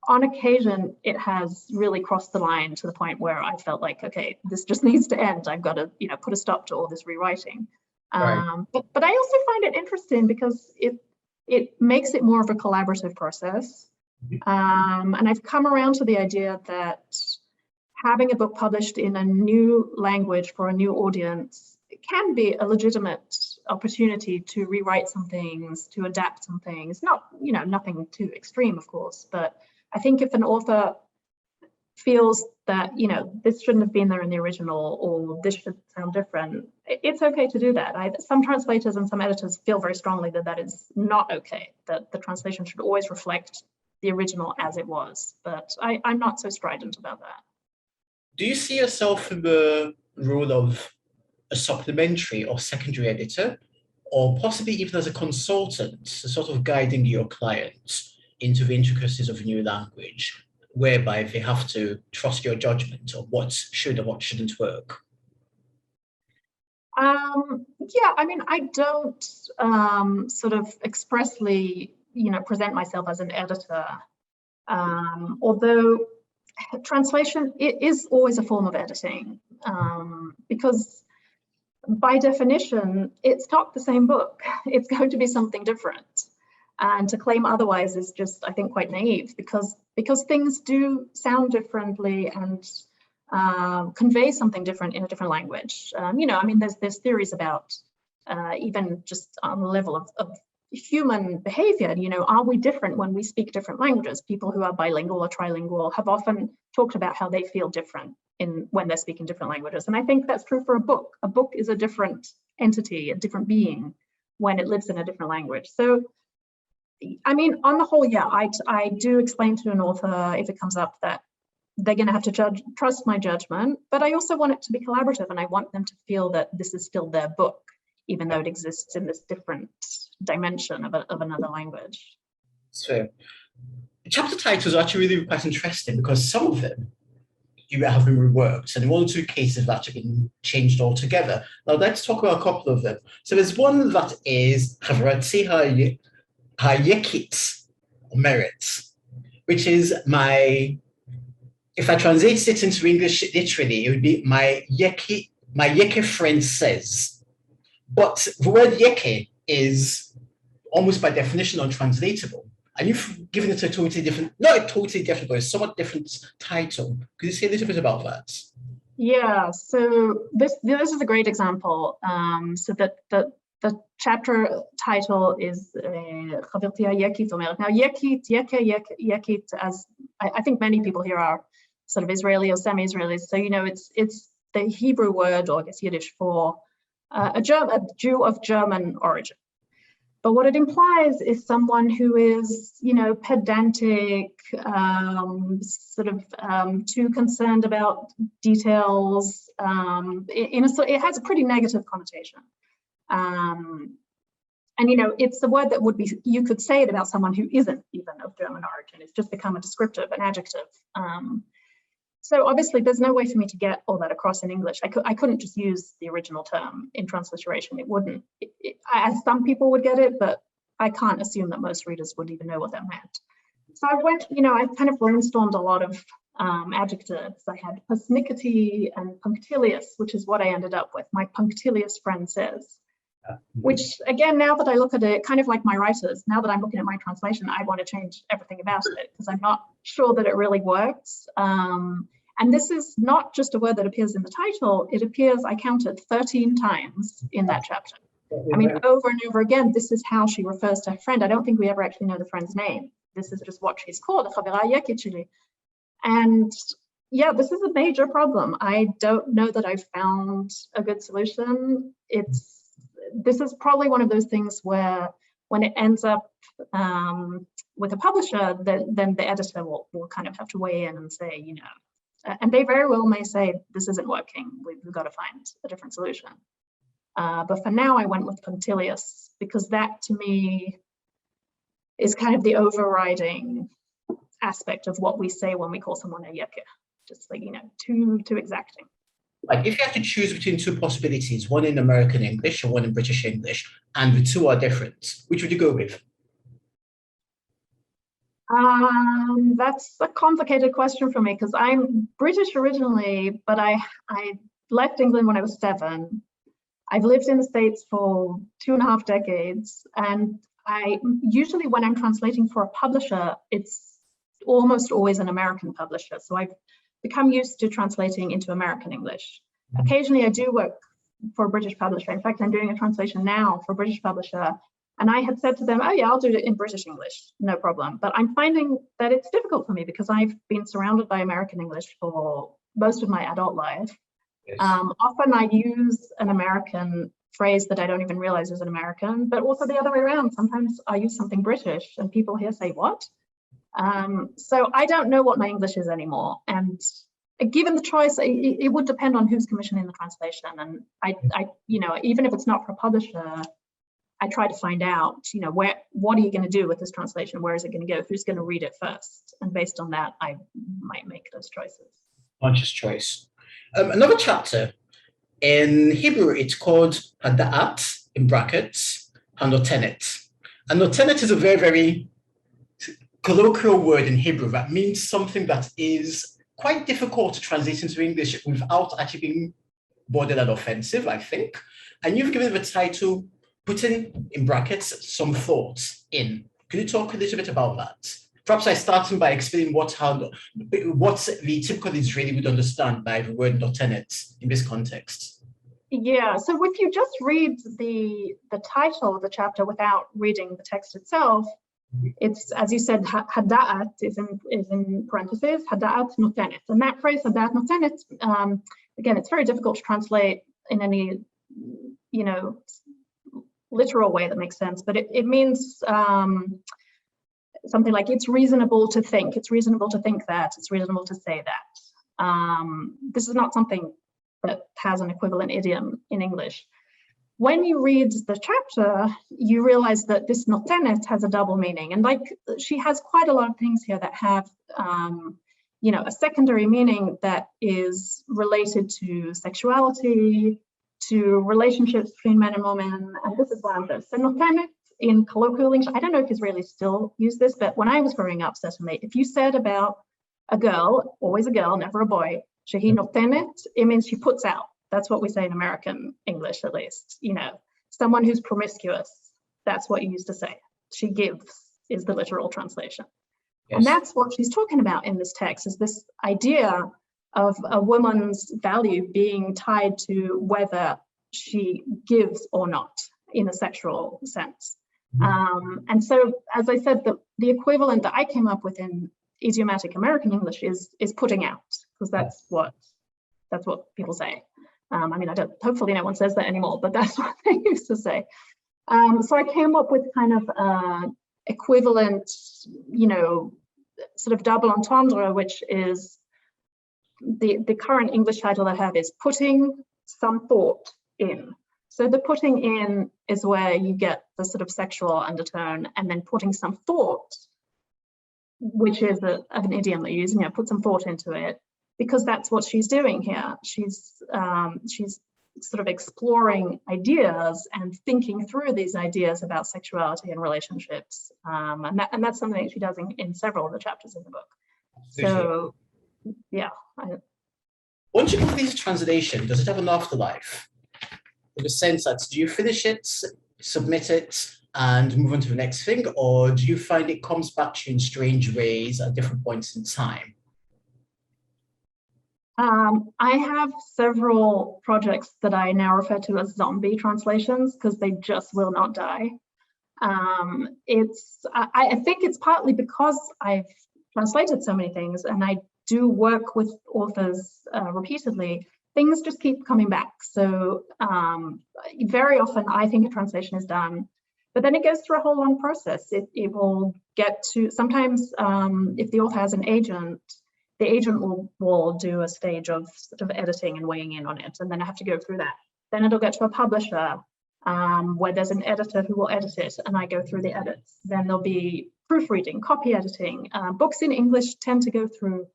on occasion, it has really crossed the line to the point where I felt like, okay, this just needs to end. I've got to, put a stop to all this rewriting. Right. But I also find it interesting because it makes it more of a collaborative process. And I've come around to the idea that having a book published in a new language for a new audience can be a legitimate opportunity to rewrite some things, to adapt some things. Not, nothing too extreme, of course, but I think if an author feels that, this shouldn't have been there in the original, or this should sound different, it's okay to do that. Some translators and some editors feel very strongly that that is not okay, that the translation should always reflect the original as it was. But I'm not so strident about that. Do you see yourself in the role of a supplementary or secondary editor, or possibly even as a consultant, sort of guiding your clients into the intricacies of a new language, whereby they have to trust your judgment of what should or what shouldn't work? Yeah, I don't sort of expressly, present myself as an editor, although translation is always a form of editing, because by definition, it's not the same book. It's going to be something different. And to claim otherwise is just, I think, quite naive, because things do sound differently and convey something different in a different language. There's theories about even just on the level of human behavior. Are we different when we speak different languages? People who are bilingual or trilingual have often talked about how they feel different when they're speaking different languages. And I think that's true for a book. A book is a different entity, a different being when it lives in a different language. So, on the whole, yeah, I do explain to an author if it comes up that they're going to have to trust my judgment, but I also want it to be collaborative, and I want them to feel that this is still their book, even though it exists in this different dimension of another language. So, chapter titles are actually really quite interesting, because some of them you have been reworked, and in one or two cases have actually been changed altogether. Now, let's talk about a couple of them. So there's one that is Havrati Hayekit merits, which is if I translate it into English literally, it would be my Yeke friend says. But the word Yeke is almost by definition untranslatable. And you've given it a totally different, not a totally different, but a somewhat different title. Could you say a little bit about that? Yeah, so this is a great example. So that the chapter title is Havrati Hayekit omeret. Now, Yekit, as I think many people here are sort of Israeli or semi-Israelis, so it's the Hebrew word, or I guess Yiddish, for a Jew of German origin. But what it implies is someone who is, pedantic, too concerned about details. It has a pretty negative connotation. It's a word that you could say it about someone who isn't even of German origin. It's just become a descriptive, an adjective. So obviously there's no way for me to get all that across in English. I couldn't just use the original term in transliteration. It wouldn't. Some people would get it, but I can't assume that most readers would even know what that meant. So I kind of brainstormed a lot of adjectives. I had persnickety and punctilious, which is what I ended up with. My punctilious friend says. Which, again, now that I look at it, kind of like my writers, now that I'm looking at my translation, I want to change everything about it, because I'm not sure that it really works. And this is not just a word that appears in the title. It appears, I counted 13 times in that chapter. Over and over again, this is how she refers to her friend. I don't think we ever actually know the friend's name. This is just what she's called. And yeah, this is a major problem. I don't know that I've found a good solution. This is probably one of those things where when it ends up with a publisher, then the editor will kind of have to weigh in and say, and they very well may say, this isn't working, we've got to find a different solution. But for now, I went with punctilious, because that to me is kind of the overriding aspect of what we say when we call someone a yeke, just like, too exacting. Like, if you have to choose between two possibilities, one in American English and one in British English, and the two are different, which would you go with? That's a complicated question for me, because I'm British originally, but I left England when I was 7. I've lived in the States for 2.5 decades, and usually when I'm translating for a publisher, it's almost always an American publisher. So I've become used to translating into American English. Occasionally I do work for a British publisher. In fact, I'm doing a translation now for a British publisher. And I had said to them, oh yeah, I'll do it in British English, no problem. But I'm finding that it's difficult for me because I've been surrounded by American English for most of my adult life. Yes. Often I use an American phrase that I don't even realize is an American, but also the other way around. Sometimes I use something British and people here say, what? So I don't know what my English is anymore. And given the choice, it would depend on who's commissioning the translation. And I even if it's not for a publisher, I try to find out, what are you going to do with this translation? Where is it going to go? Who's going to read it first? And based on that, I might make those choices. Conscious choice. Another chapter in Hebrew, it's called Hada'at, in brackets, Hanotenet. And Notenet is a very, very colloquial word in Hebrew that means something that is quite difficult to translate into English without actually being borderline offensive, I think. And you've given the title, putting in brackets some thoughts in. Can you talk a little bit about that? Perhaps I start by explaining what the typical Israeli would understand by the word notenet in this context. Yeah, so if you just read the title of the chapter without reading the text itself, it's, as you said, hada'at is in parentheses, hada'at notenet. And that phrase, hada'at notenet, again, it's very difficult to translate in any, literal way that makes sense, but it means something like it's reasonable to think, it's reasonable to think that, it's reasonable to say that. This is not something that has an equivalent idiom in English. When you read the chapter, you realize that this notenet has a double meaning. And like she has quite a lot of things here that have, a secondary meaning that is related to sexuality, to relationships between men and women. And this is one of those. So notenet in colloquial English, I don't know if Israelis still use this, but when I was growing up, certainly, if you said about a girl, always a girl, never a boy, shehi notenet, it means she puts out. That's what we say in American English, at least. Someone who's promiscuous, that's what you used to say. She gives is the literal translation. Yes. And that's what she's talking about in this text, is this idea of a woman's value being tied to whether she gives or not in a sexual sense. And so, as I said, the equivalent that I came up with in idiomatic American English is putting out, because that's what people say. Hopefully no one says that anymore, but that's what they used to say. So I came up with kind of equivalent, sort of double entendre, which is the current English title I have is putting some thought in. So the putting in is where you get the sort of sexual undertone, and then putting some thought, which is an idiom that you use, put some thought into it, because that's what she's doing here. She's sort of exploring ideas and thinking through these ideas about sexuality and relationships. And that's something that she does in several of the chapters in the book. So, yeah. Once you complete a translation, does it have an afterlife? In the sense that, do you finish it, submit it, and move on to the next thing, or do you find it comes back to you in strange ways at different points in time? I have several projects that I now refer to as zombie translations because they just will not die. I think it's partly because I've translated so many things and I do work with authors repeatedly. Things just keep coming back. So very often I think a translation is done, but then it goes through a whole long process. It will get to, sometimes if the author has an agent, the agent will do a stage of sort of editing and weighing in on it, and then I have to go through that. Then it'll get to a publisher where there's an editor who will edit it, and I go through the edits. Then there'll be proofreading, copy editing. Books in English tend to go through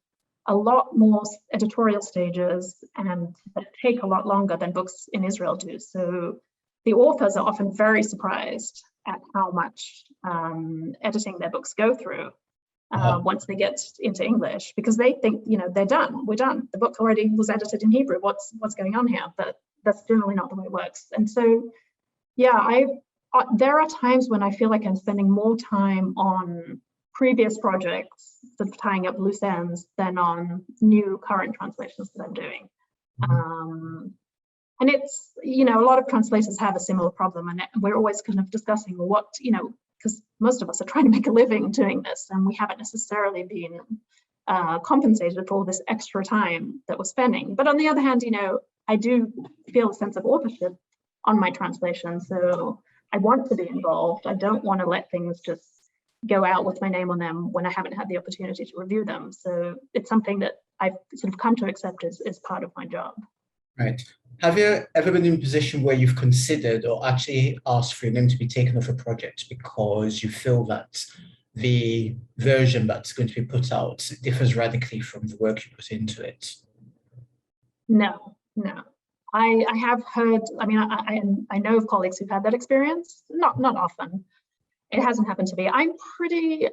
a lot more editorial stages and take a lot longer than books in Israel do. So the authors are often very surprised at how much editing their books go through. Once they get into English, because they think, they're done, we're done. The book already was edited in Hebrew. What's going on here? But that's generally not the way it works. And so, yeah, there are times when I feel like I'm spending more time on previous projects, sort of tying up loose ends, than on new current translations that I'm doing. And it's, you know, a lot of translators have a similar problem, and we're always kind of discussing what, you know, because most of us are trying to make a living doing this, and we haven't necessarily been compensated for all this extra time that we're spending. But on the other hand, you know, I do feel a sense of authorship on my translation, so I want to be involved. I don't want to let things just go out with my name on them when I haven't had the opportunity to review them. So it's something that I've sort of come to accept as part of my job. Right. Have you ever been in a position where you've considered or actually asked for your name to be taken off a project because you feel that the version that's going to be put out differs radically from the work you put into it? No. I have heard, I mean, I know of colleagues who've had that experience, not often. It hasn't happened to me. I'm pretty,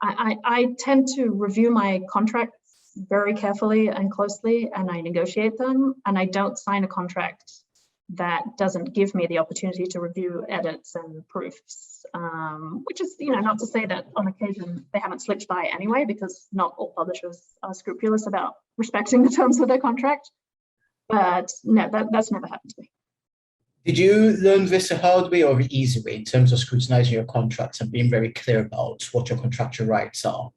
I tend to review my contracts very carefully and closely, and I negotiate them, and I don't sign a contract that doesn't give me the opportunity to review edits and proofs, which is, you know, not to say that on occasion they haven't slipped by anyway, because not all publishers are scrupulous about respecting the terms of their contract. But no, that's never happened to me. Did you learn this a hard way or the easy way in terms of scrutinizing your contracts and being very clear about what your contractual rights are?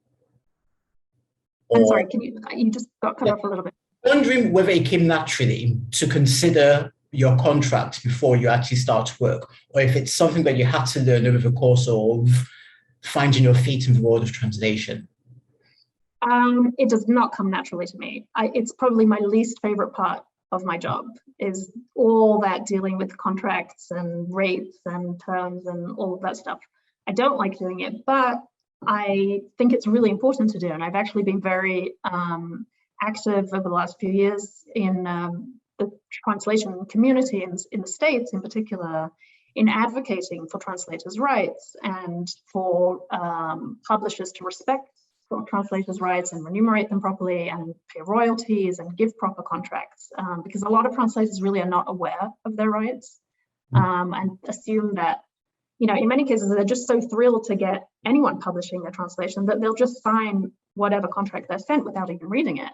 I'm sorry, you just got cut off a little bit. Wondering whether it came naturally to consider your contract before you actually start work, or if it's something that you had to learn over the course of finding your feet in the world of translation. It does not come naturally to me. It's probably my least favorite part of my job, is all that dealing with contracts and rates and terms and all of that stuff. I don't like doing it, but I think it's really important to do. And I've actually been very active over the last few years in the translation community in the States in particular, in advocating for translators' rights and for publishers to respect translators' rights and remunerate them properly and pay royalties and give proper contracts, because a lot of translators really are not aware of their rights and assume that, you know, in many cases they're just so thrilled to get anyone publishing a translation that they'll just sign whatever contract they're sent without even reading it.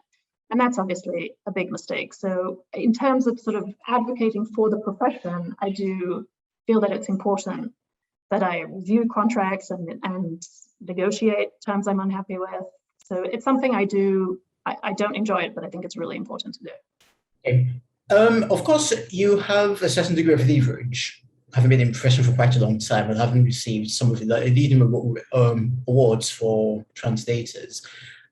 And that's obviously a big mistake. So in terms of sort of advocating for the profession, I do feel that it's important that I review contracts and negotiate terms I'm unhappy with. So it's something I do. I don't enjoy it, but I think it's really important to do. Okay. Of course, you have a certain degree of leverage, having been in profession for quite a long time and having received some of the leading awards for translators.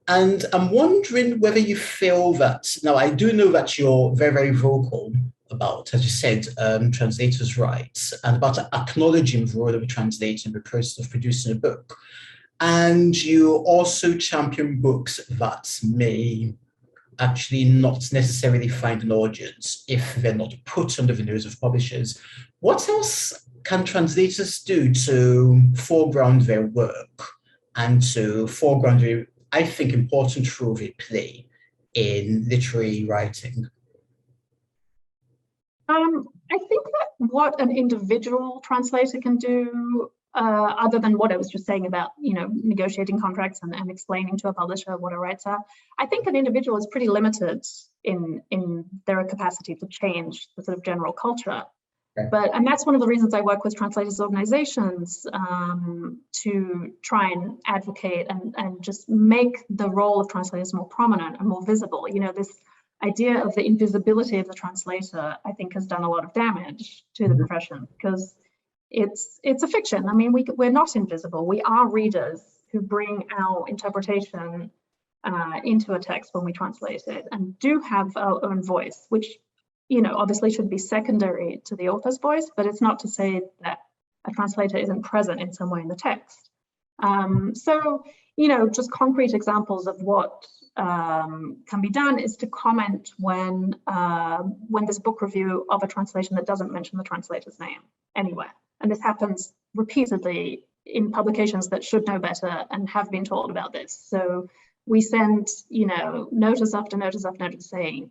And I'm wondering whether you feel that, now I do know that you're very, very vocal about, as you said, translators' rights and about acknowledging the role of a translator in the process of producing a book. And you also champion books that may actually not necessarily find an audience if they're not put under the nose of publishers. What else can translators do to foreground their work and to foreground the, I think, important role they play in literary writing? I think that what an individual translator can do, other than what I was just saying about, you know, negotiating contracts and explaining to a publisher what our rights are, I think an individual is pretty limited in their capacity to change the sort of general culture. Okay. And that's one of the reasons I work with translators organizations, to try and advocate and just make the role of translators more prominent and more visible. You know, this idea of the invisibility of the translator, I think, has done a lot of damage to the profession, because it's a fiction. I mean, we're not invisible. We are readers who bring our interpretation into a text when we translate it, and do have our own voice, which, you know, obviously should be secondary to the author's voice, but it's not to say that a translator isn't present in some way in the text. So, you know, just concrete examples of what can be done is to comment when there's a book review of a translation that doesn't mention the translator's name anywhere. And this happens repeatedly in publications that should know better and have been told about this. So we send, you know, notice after notice after notice saying,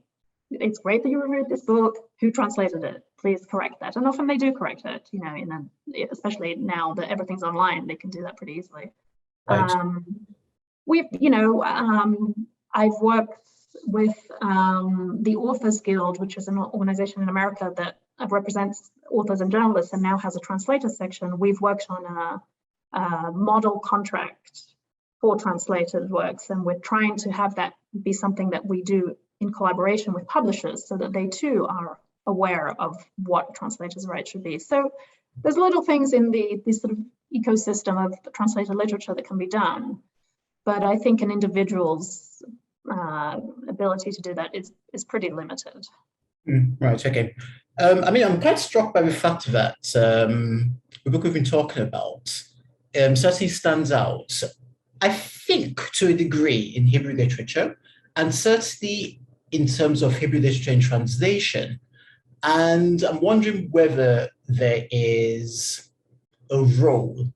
it's great that you reviewed this book, who translated it? Please correct that. And often they do correct it, you know, especially now that everything's online, they can do that pretty easily. Right. I've worked with the Authors Guild, which is an organization in America that represents authors and journalists and now has a translator section. We've worked on a model contract for translated works, and we're trying to have that be something that we do in collaboration with publishers so that they too are aware of what translators' rights should be. So there's little things in the sort of ecosystem of translated literature that can be done, but I think an individual's ability to do that is pretty limited. Right, okay. I mean, I'm quite struck by the fact that the book we've been talking about certainly stands out, I think, to a degree in Hebrew literature, and certainly in terms of Hebrew literature in translation. And I'm wondering whether there is a role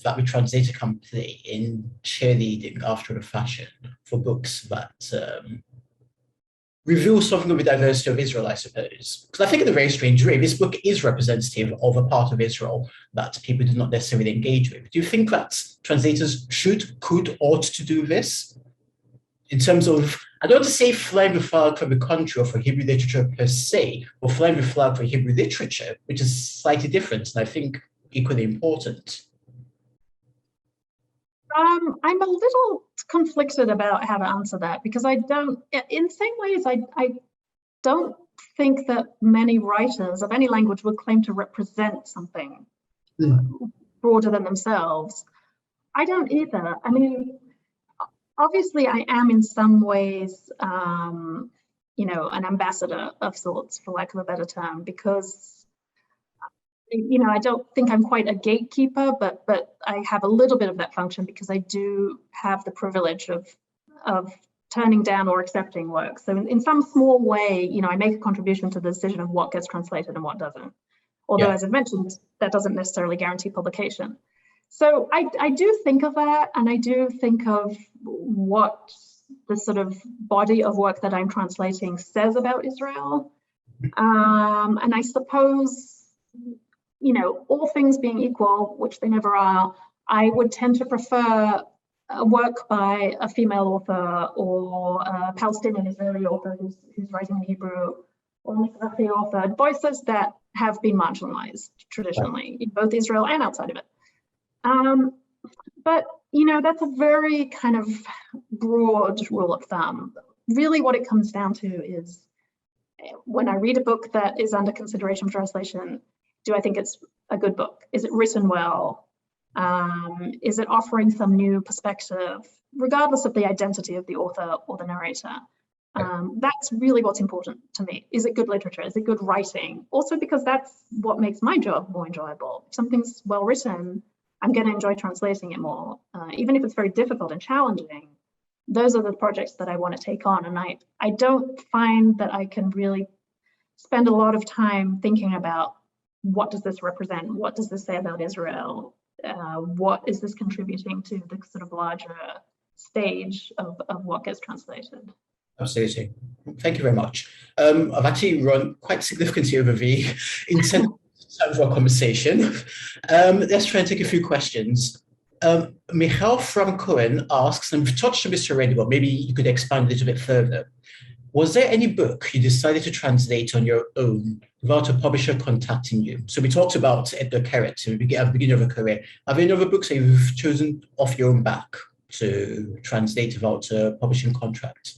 that the translator can play in cheerleading after a fashion for books that reveal something of the diversity of Israel, I suppose. Because I think in a very strange way, this book is representative of a part of Israel that people do not necessarily engage with. Do you think that translators should, could, ought to do this? In terms of, I don't want to say flying the flag for the country or for Hebrew literature per se, or flying the flag for Hebrew literature, which is slightly different and I think equally important. I'm a little conflicted about how to answer that, because I don't, in the same ways, I don't think that many writers of any language would claim to represent something broader than themselves. I don't either. I mean, obviously I am in some ways, you know, an ambassador of sorts, for lack of a better term, because you know, I don't think I'm quite a gatekeeper, but I have a little bit of that function because I do have the privilege of turning down or accepting work. So in some small way, you know, I make a contribution to the decision of what gets translated and what doesn't. Although, as I've mentioned, that doesn't necessarily guarantee publication. So I do think of that, and I do think of what the sort of body of work that I'm translating says about Israel. And I suppose, you know, all things being equal, which they never are, I would tend to prefer a work by a female author or a Palestinian Israeli author who's writing in Hebrew, or a Mizrahi author, voices that have been marginalized traditionally in both Israel and outside of it. But, you know, that's a very kind of broad rule of thumb. Really what it comes down to is, when I read a book that is under consideration for translation, do I think it's a good book? Is it written well? Is it offering some new perspective, regardless of the identity of the author or the narrator? That's really what's important to me. Is it good literature? Is it good writing? Also because that's what makes my job more enjoyable. If something's well written, I'm going to enjoy translating it more. Even if it's very difficult and challenging, those are the projects that I want to take on. And I don't find that I can really spend a lot of time thinking about, what does this represent? What does this say about Israel? What is this contributing to the sort of larger stage of what gets translated? Absolutely. Thank you very much. I've actually run quite significantly over the intent of our conversation. Let's try and take a few questions. Michal from Cohen asks, and we've touched on this already, but maybe you could expand a little bit further. Was there any book you decided to translate on your own without a publisher contacting you? So we talked about Edgar Keret at the beginning of a career. Are there any other books that you've chosen off your own back to translate without a publishing contract?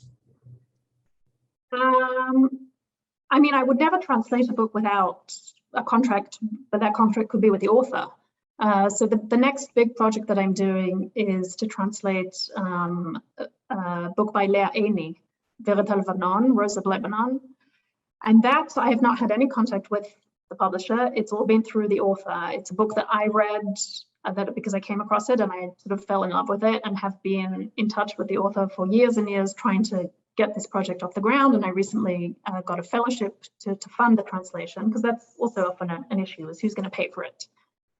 I mean, I would never translate a book without a contract, but that contract could be with the author. So the next big project that I'm doing is to translate a book by Leah Aini, Veret Lebanon, Rose of Lebanon. And that I have not had any contact with the publisher. It's all been through the author. It's a book that I read because I came across it and I sort of fell in love with it, and have been in touch with the author for years and years trying to get this project off the ground. And I recently got a fellowship to fund the translation, because that's also often an issue, is who's going to pay for it.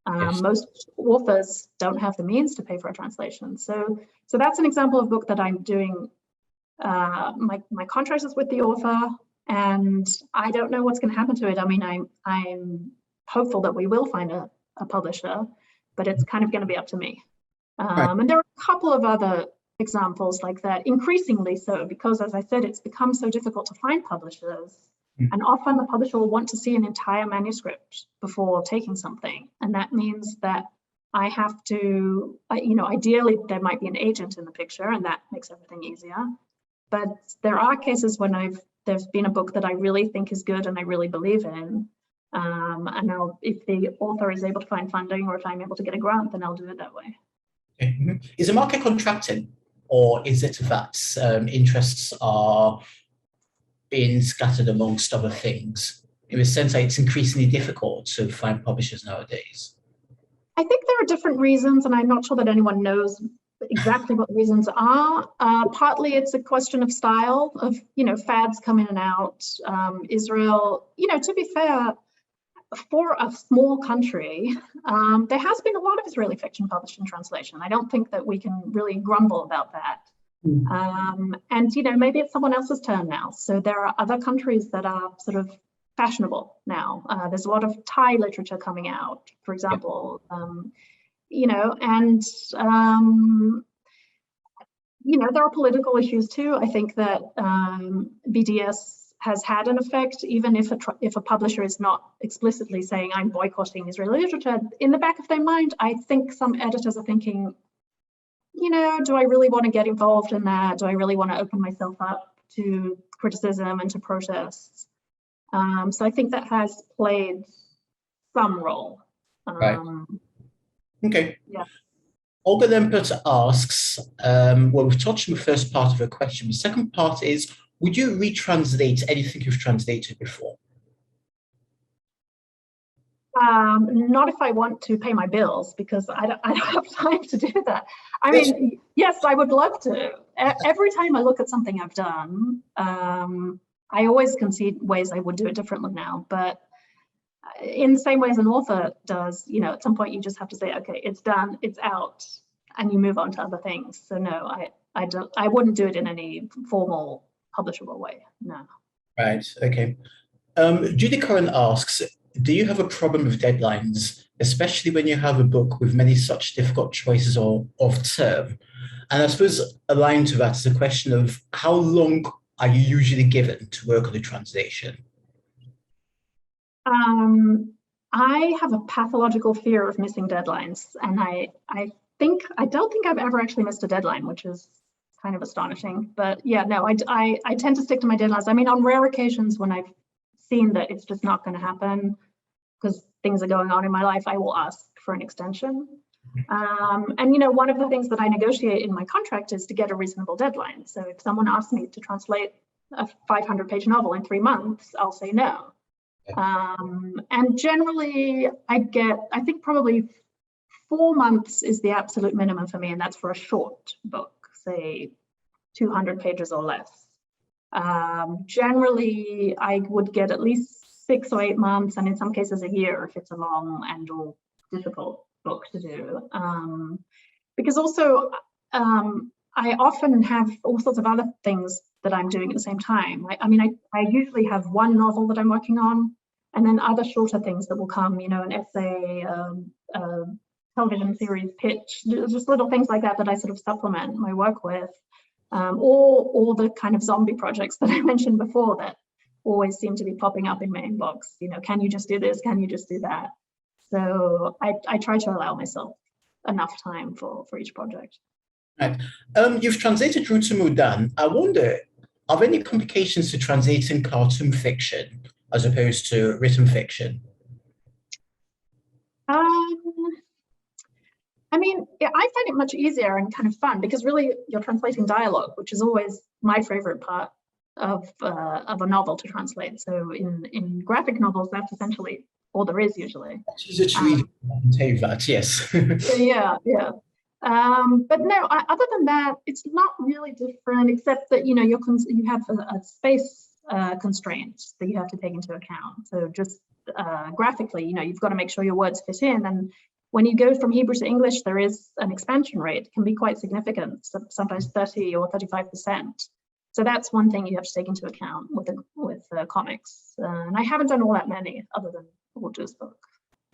Yes. Most authors don't have the means to pay for a translation. So that's an example of a book that I'm doing. My contract is with the author, and I don't know what's going to happen to it. I mean, I'm hopeful that we will find a publisher, but it's kind of going to be up to me. Right. And there are a couple of other examples like that, increasingly so, because as I said, it's become so difficult to find publishers. And often the publisher will want to see an entire manuscript before taking something. And that means that I have to, ideally there might be an agent in the picture, and that makes everything easier. But there are cases when there's been a book that I really think is good and I really believe in. And if the author is able to find funding, or if I'm able to get a grant, then I'll do it that way. Is the market contracting, or is it that interests are being scattered amongst other things? In the sense that it's increasingly difficult to find publishers nowadays. I think there are different reasons, and I'm not sure that anyone knows exactly what the reasons are. Partly it's a question of style, of, fads come in and out. Israel, to be fair, for a small country, there has been a lot of Israeli fiction published in translation. I don't think that we can really grumble about that. And, maybe it's someone else's turn now. So there are other countries that are sort of fashionable now. There's a lot of Thai literature coming out, for example, and, there are political issues too. I think that BDS has had an effect, even if a publisher is not explicitly saying, I'm boycotting Israeli literature. In the back of their mind, I think some editors are thinking, do I really want to get involved in that? Do I really want to open myself up to criticism and to protests? So I think that has played some role. Right. Okay. Yeah. Olga then asks, we've touched on the first part of her question. The second part is, would you retranslate anything you've translated before? Not if I want to pay my bills, because I don't have time to do that. I mean, yes, I would love to. Every time I look at something I've done, I always concede ways I would do it differently now. But in the same way as an author does, at some point you just have to say, okay, it's done, it's out, and you move on to other things. So no, I wouldn't do it in any formal, publishable way. No. Right. Okay. Judy Cohen asks, do you have a problem with deadlines, especially when you have a book with many such difficult choices of term? And I suppose aligned to that is a question of how long are you usually given to work on the translation? I have a pathological fear of missing deadlines, and I don't think I've ever actually missed a deadline, which is kind of astonishing. But yeah, no, I tend to stick to my deadlines. I mean, on rare occasions when I've seen that it's just not going to happen because things are going on in my life, I will ask for an extension. And one of the things that I negotiate in my contract is to get a reasonable deadline. So if someone asks me to translate a 500-page novel in 3 months, I'll say no. And generally I think probably 4 months is the absolute minimum for me, and that's for a short book, say 200 pages or less. Generally, I would get at least 6 or 8 months, and in some cases a year if it's a long and or difficult book to do. Because also, I often have all sorts of other things that I'm doing at the same time. I usually have one novel that I'm working on, and then other shorter things that will come, an essay, television series pitch, just little things like that I sort of supplement my work with. Or the kind of zombie projects that I mentioned before that always seem to be popping up in my inbox. Can you just do this? Can you just do that? So I try to allow myself enough time for each project. Right. You've translated Ruta Mudan. I wonder, are there any complications to translating cartoon fiction as opposed to written fiction? I find it much easier and kind of fun because really you're translating dialogue, which is always my favorite part of a novel to translate. So in graphic novels, that's essentially all there is usually. It's easier to read, I can tell you that, yes. Yeah. But no, other than that, it's not really different, except that you have a space constraint that you have to take into account. So just graphically, you've got to make sure your words fit in. And when you go from Hebrew to English, there is an expansion rate. It can be quite significant, sometimes 30 or 35%. So that's one thing you have to take into account with comics. And I haven't done all that many other than Walter's book.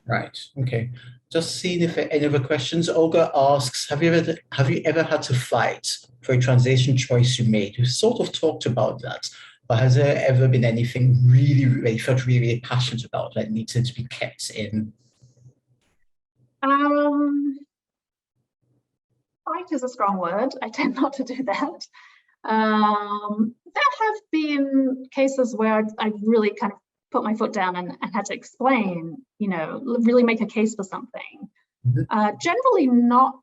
Right. Okay. Just seeing if there are any other questions. Olga asks, have you ever had to fight for a translation choice you made? You sort of talked about that, but has there ever been anything that you felt really passionate about that needed to be kept in? Fight is a strong word. I tend not to do that. There have been cases where I've really kind of put my foot down and had to explain, really make a case for something. Generally not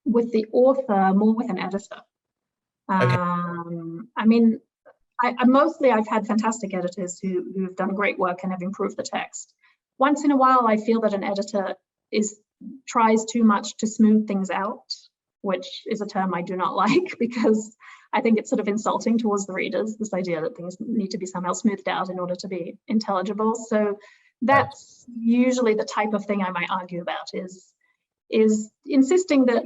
with the author, more with an editor. Okay. I mean, I've had fantastic editors who've done great work and have improved the text. Once in a while, I feel that an editor tries too much to smooth things out, which is a term I do not like, because I think it's sort of insulting towards the readers, this idea that things need to be somehow smoothed out in order to be intelligible. So that's usually the type of thing I might argue about, is insisting that,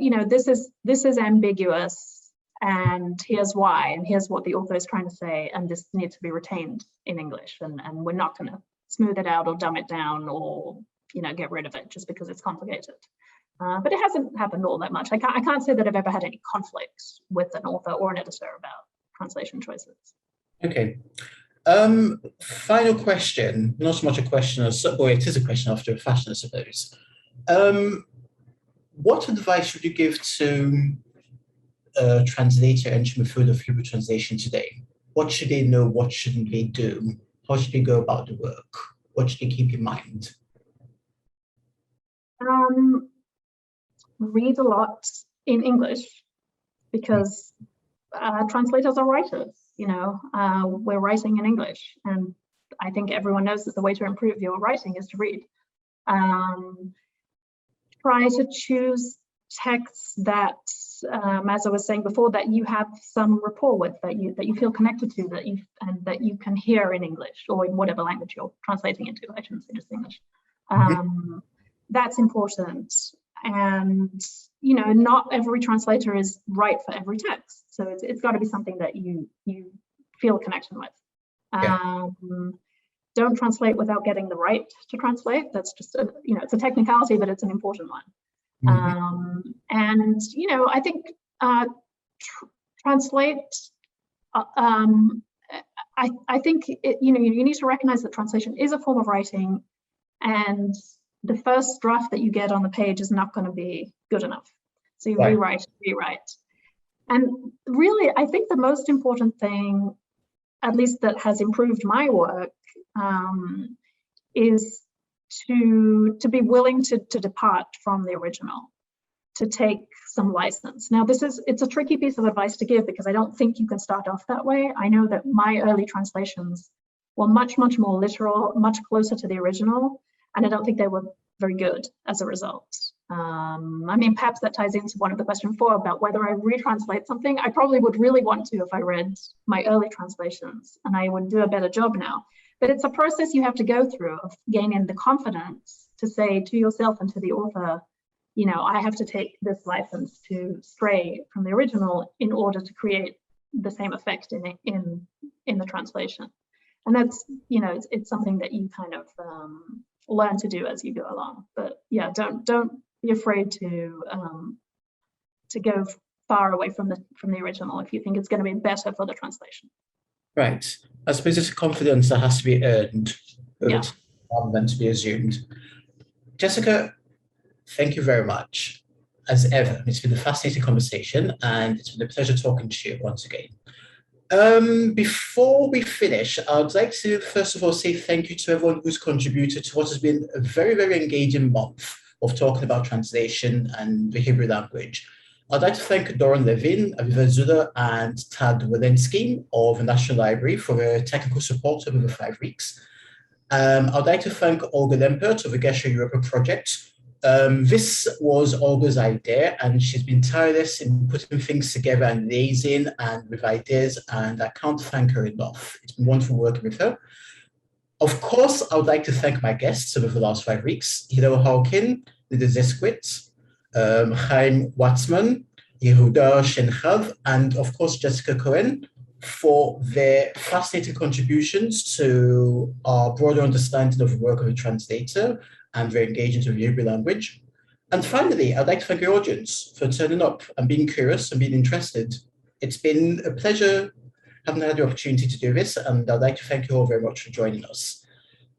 this is ambiguous, and here's why, and here's what the author is trying to say, and this needs to be retained in English, and we're not going to smooth it out or dumb it down or get rid of it just because it's complicated. But it hasn't happened all that much. I can't say that I've ever had any conflict with an author or an editor about translation choices. Okay. Final question, not so much a question, or it is a question after a fashion, I suppose. What advice would you give to a translator entering the field of Hebrew translation today? What should they know? What shouldn't they do? How should they go about the work? What should they keep in mind? Read a lot in English, because translators are writers. We're writing in English, and I think everyone knows that the way to improve your writing is to read. Try to choose texts that, as I was saying before, that you have some rapport with, that you feel connected to, that you can hear in English, or in whatever language you're translating into. I shouldn't say just English. That's important. And not every translator is right for every text, so it's got to be something that you feel a connection with. Don't translate without getting the right to translate. That's just it's a technicality, but it's an important one. And I think translate. I think you need to recognize that translation is a form of writing, and the first draft that you get on the page is not going to be good enough. So you rewrite. And really, I think the most important thing, at least that has improved my work, is to be willing to depart from the original, to take some license. Now, it's a tricky piece of advice to give, because I don't think you can start off that way. I know that my early translations were much, much more literal, much closer to the original, and I don't think they were very good as a result. Perhaps that ties into one of the questions before about whether I retranslate something. I probably would really want to if I read my early translations, and I would do a better job now. But it's a process you have to go through of gaining the confidence to say to yourself and to the author, I have to take this license to stray from the original in order to create the same effect in the translation. And that's, it's something that you kind of learn to do as you go along. But yeah, don't be afraid to go far away from the original if you think it's going to be better for the translation. Right. I suppose it's a confidence that has to be earned, rather than to be assumed. Jessica, thank you very much. As ever, it's been a fascinating conversation, and it's been a pleasure talking to you once again. Before we finish, I'd like to first of all say thank you to everyone who's contributed to what has been a very, very engaging month of talking about translation and the Hebrew language. I'd like to thank Doran Levin, Aviv Zuda, and Tad Walensky of the National Library for their technical support over the 5 weeks. I'd like to thank Olga Lempert of the Gesher Europa project. This was Olga's idea, and she's been tireless in putting things together and liaising and with ideas, and I can't thank her enough. It's been wonderful working with her. Of course, I would like to thank my guests over the last 5 weeks, Hillel Hawkin, Lydia Zesquit, Chaim Watzman, Yehuda Shenchav, and of course, Jessica Cohen, for their fascinating contributions to our broader understanding of the work of a translator and their engagement with the Hebrew language. And finally, I'd like to thank your audience for turning up and being curious and being interested. It's been a pleasure having had the opportunity to do this, and I'd like to thank you all very much for joining us.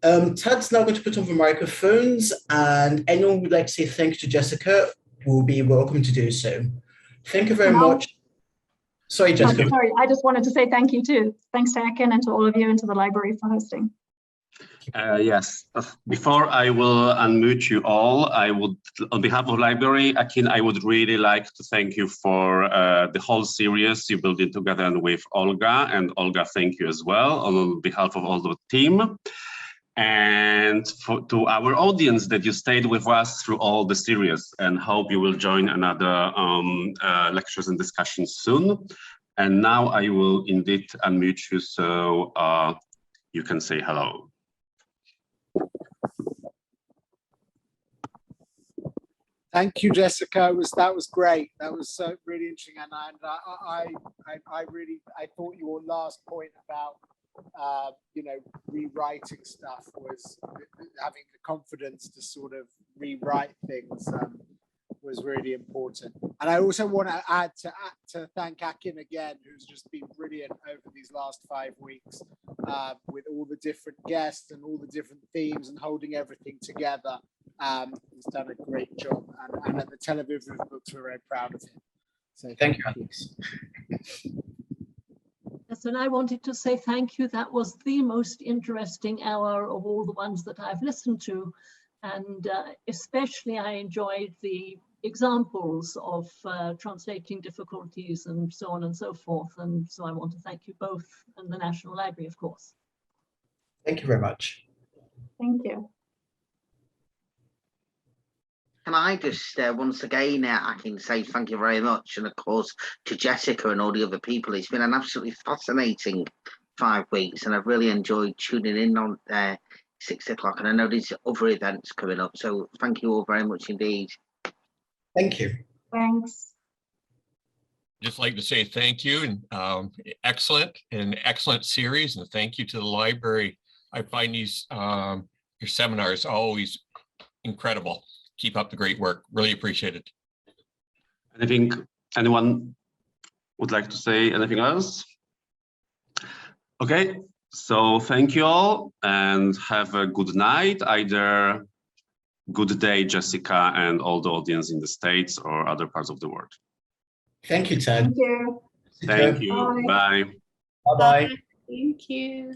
Tad's now going to put on the microphones, and anyone who would like to say thank you to Jessica will be welcome to do so. Thank you very much. Sorry, Jessica. Oh, sorry, I just wanted to say thank you too. Thanks to Akin and to all of you and to the library for hosting. Yes, before I will unmute you all, I would, on behalf of the library, Akin, I would really like to thank you for the whole series you built it together with Olga, and Olga, thank you as well on behalf of all the team. And to our audience that you stayed with us through all the series, and hope you will join another lectures and discussions soon. And now I will indeed unmute you so you can say hello. Thank you, Jessica. That was great. That was really interesting, and I thought your last point about you know, rewriting stuff was having the confidence to sort of rewrite things was really important. And I also want to add to thank Akin again, who's just been brilliant over these last 5 weeks with all the different guests and all the different themes and holding everything together. He's done a great job, and at the Tel Aviv books, we're very proud of him. So thank you, Alex. Yes, and I wanted to say thank you. That was the most interesting hour of all the ones that I've listened to. And especially I enjoyed the examples of translating difficulties and so on and so forth. And so I want to thank you both, and the National Library, of course. Thank you very much. Thank you. Can I just once again, I can say thank you very much, and of course to Jessica and all the other people. It's been an absolutely fascinating 5 weeks, and I've really enjoyed tuning in on 6 o'clock. And I know there's other events coming up, so thank you all very much indeed. Thank you. Thanks. Just like to say thank you, and excellent series, and thank you to the library. I find these your seminars always incredible. Keep up the great work. Really appreciate it. And I think anyone would like to say anything else? Okay, so thank you all, and have a good night. Either good day, Jessica, and all the audience in the States or other parts of the world. Thank you, Ted. Thank you. Thank you. Bye. Bye-bye. Thank you.